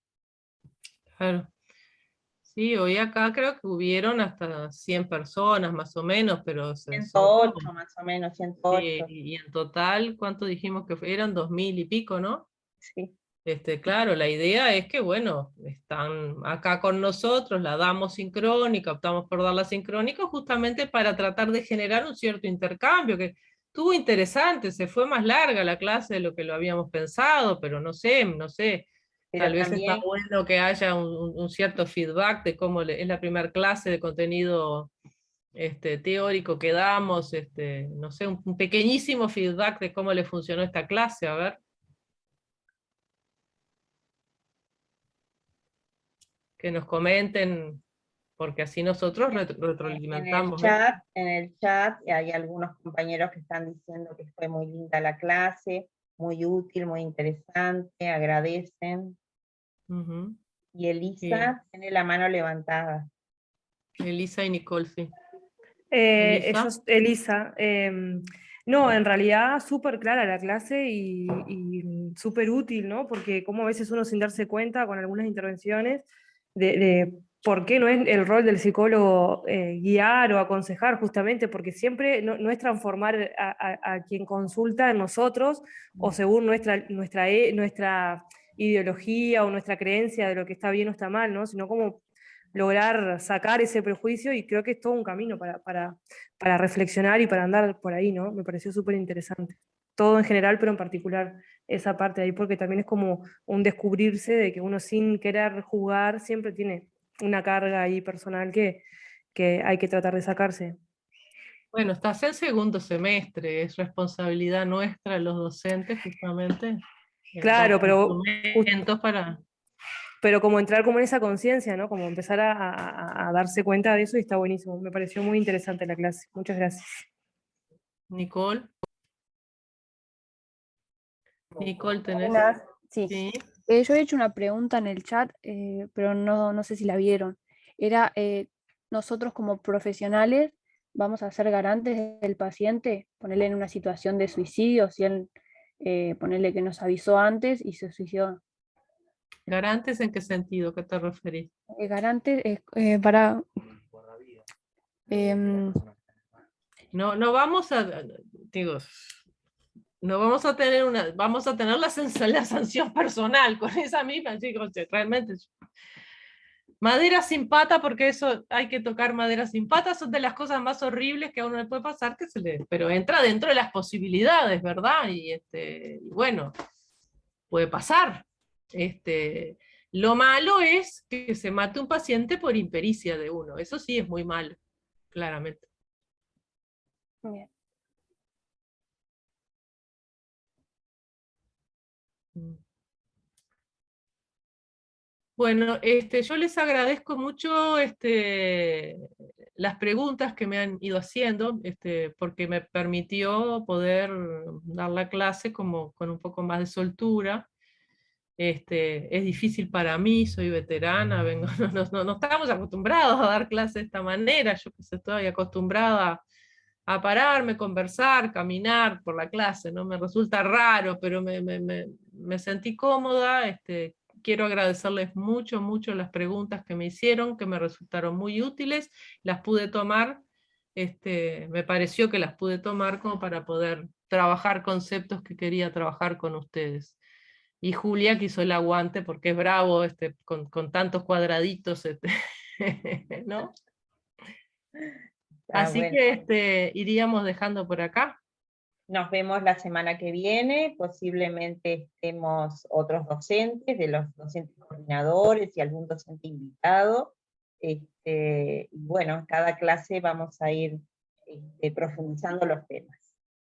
Claro. Sí, hoy acá creo que hubieron hasta 100 personas más o menos, pero son 108 más o menos, 108. y en total, ¿cuánto dijimos que eran? 2000 y pico, ¿no? Sí. Claro, la idea es que, bueno, están acá con nosotros, la damos sincrónica, optamos por darla sincrónica justamente para tratar de generar un cierto intercambio, que estuvo interesante, se fue más larga la clase de lo que lo habíamos pensado, pero no sé, Pero tal vez también, está bueno que haya un cierto feedback de cómo es la primera clase de contenido teórico que damos, no sé, un pequeñísimo feedback de cómo le funcionó esta clase, a ver. Que nos comenten, porque así nosotros retroalimentamos. en el chat hay algunos compañeros que están diciendo que fue muy linda la clase, muy útil, muy interesante, agradecen. Y Elisa tiene la mano levantada. Elisa y Nicole, sí. Elisa, no, en realidad súper clara la clase y súper útil, ¿no? Porque como a veces uno sin darse cuenta con algunas intervenciones de por qué no es el rol del psicólogo guiar o aconsejar justamente, porque siempre no es transformar a quien consulta en nosotros o según nuestra ideología o nuestra creencia de lo que está bien o está mal, ¿no? Sino como lograr sacar ese prejuicio y creo que es todo un camino para reflexionar y para andar por ahí, ¿no? Me pareció súper interesante. Todo en general, pero en particular esa parte de ahí, porque también es como un descubrirse de que uno sin querer jugar siempre tiene una carga ahí personal que hay que tratar de sacarse. Bueno, estás en segundo semestre, es responsabilidad nuestra los docentes justamente. Claro, pero para... pero como entrar como en esa conciencia, ¿no? Como empezar a darse cuenta de eso y está buenísimo. Me pareció muy interesante la clase. Muchas gracias. Nicole. Nicole, ¿tenés? Sí. Sí. Yo he hecho una pregunta en el chat, pero no sé si la vieron. Era, nosotros como profesionales vamos a ser garantes del paciente, ponerle en una situación de suicidio, si él, ponerle que nos avisó antes y se suicidó. ¿Garantes en qué sentido? ¿Qué te referís? Garantes para... No vamos a, digo, no vamos a tener vamos a tener la sanción personal con esa misma, chicos, realmente. Madera sin pata, porque eso hay que tocar madera sin pata, son de las cosas más horribles que a uno le puede pasar, pero entra dentro de las posibilidades, ¿verdad? Y bueno, puede pasar. Lo malo es que se mate un paciente por impericia de uno, eso sí es muy malo, claramente. Bien. Bueno, yo les agradezco mucho las preguntas que me han ido haciendo, porque me permitió poder dar la clase como con un poco más de soltura. Es difícil para mí, soy veterana, vengo, no estamos acostumbrados a dar clases de esta manera, yo que estoy acostumbrada a pararme, conversar, caminar por la clase, ¿no? Me resulta raro, pero me sentí cómoda. Quiero agradecerles mucho las preguntas que me hicieron, que me resultaron muy útiles, las pude tomar, me pareció que las pude tomar como para poder trabajar conceptos que quería trabajar con ustedes. y Julia que hizo el aguante porque es bravo con tantos cuadraditos, ¿no? Así bueno. que iríamos dejando por acá. Nos vemos la semana que viene, posiblemente estemos otros docentes, de los docentes coordinadores y algún docente invitado. Y bueno, en cada clase vamos a ir profundizando los temas.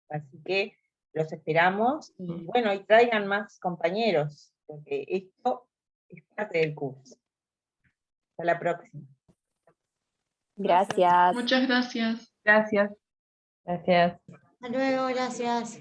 Así que los esperamos, y bueno, y traigan más compañeros, porque esto es parte del curso. Hasta la próxima. Gracias. Muchas gracias. Gracias. Gracias. Hasta luego, gracias.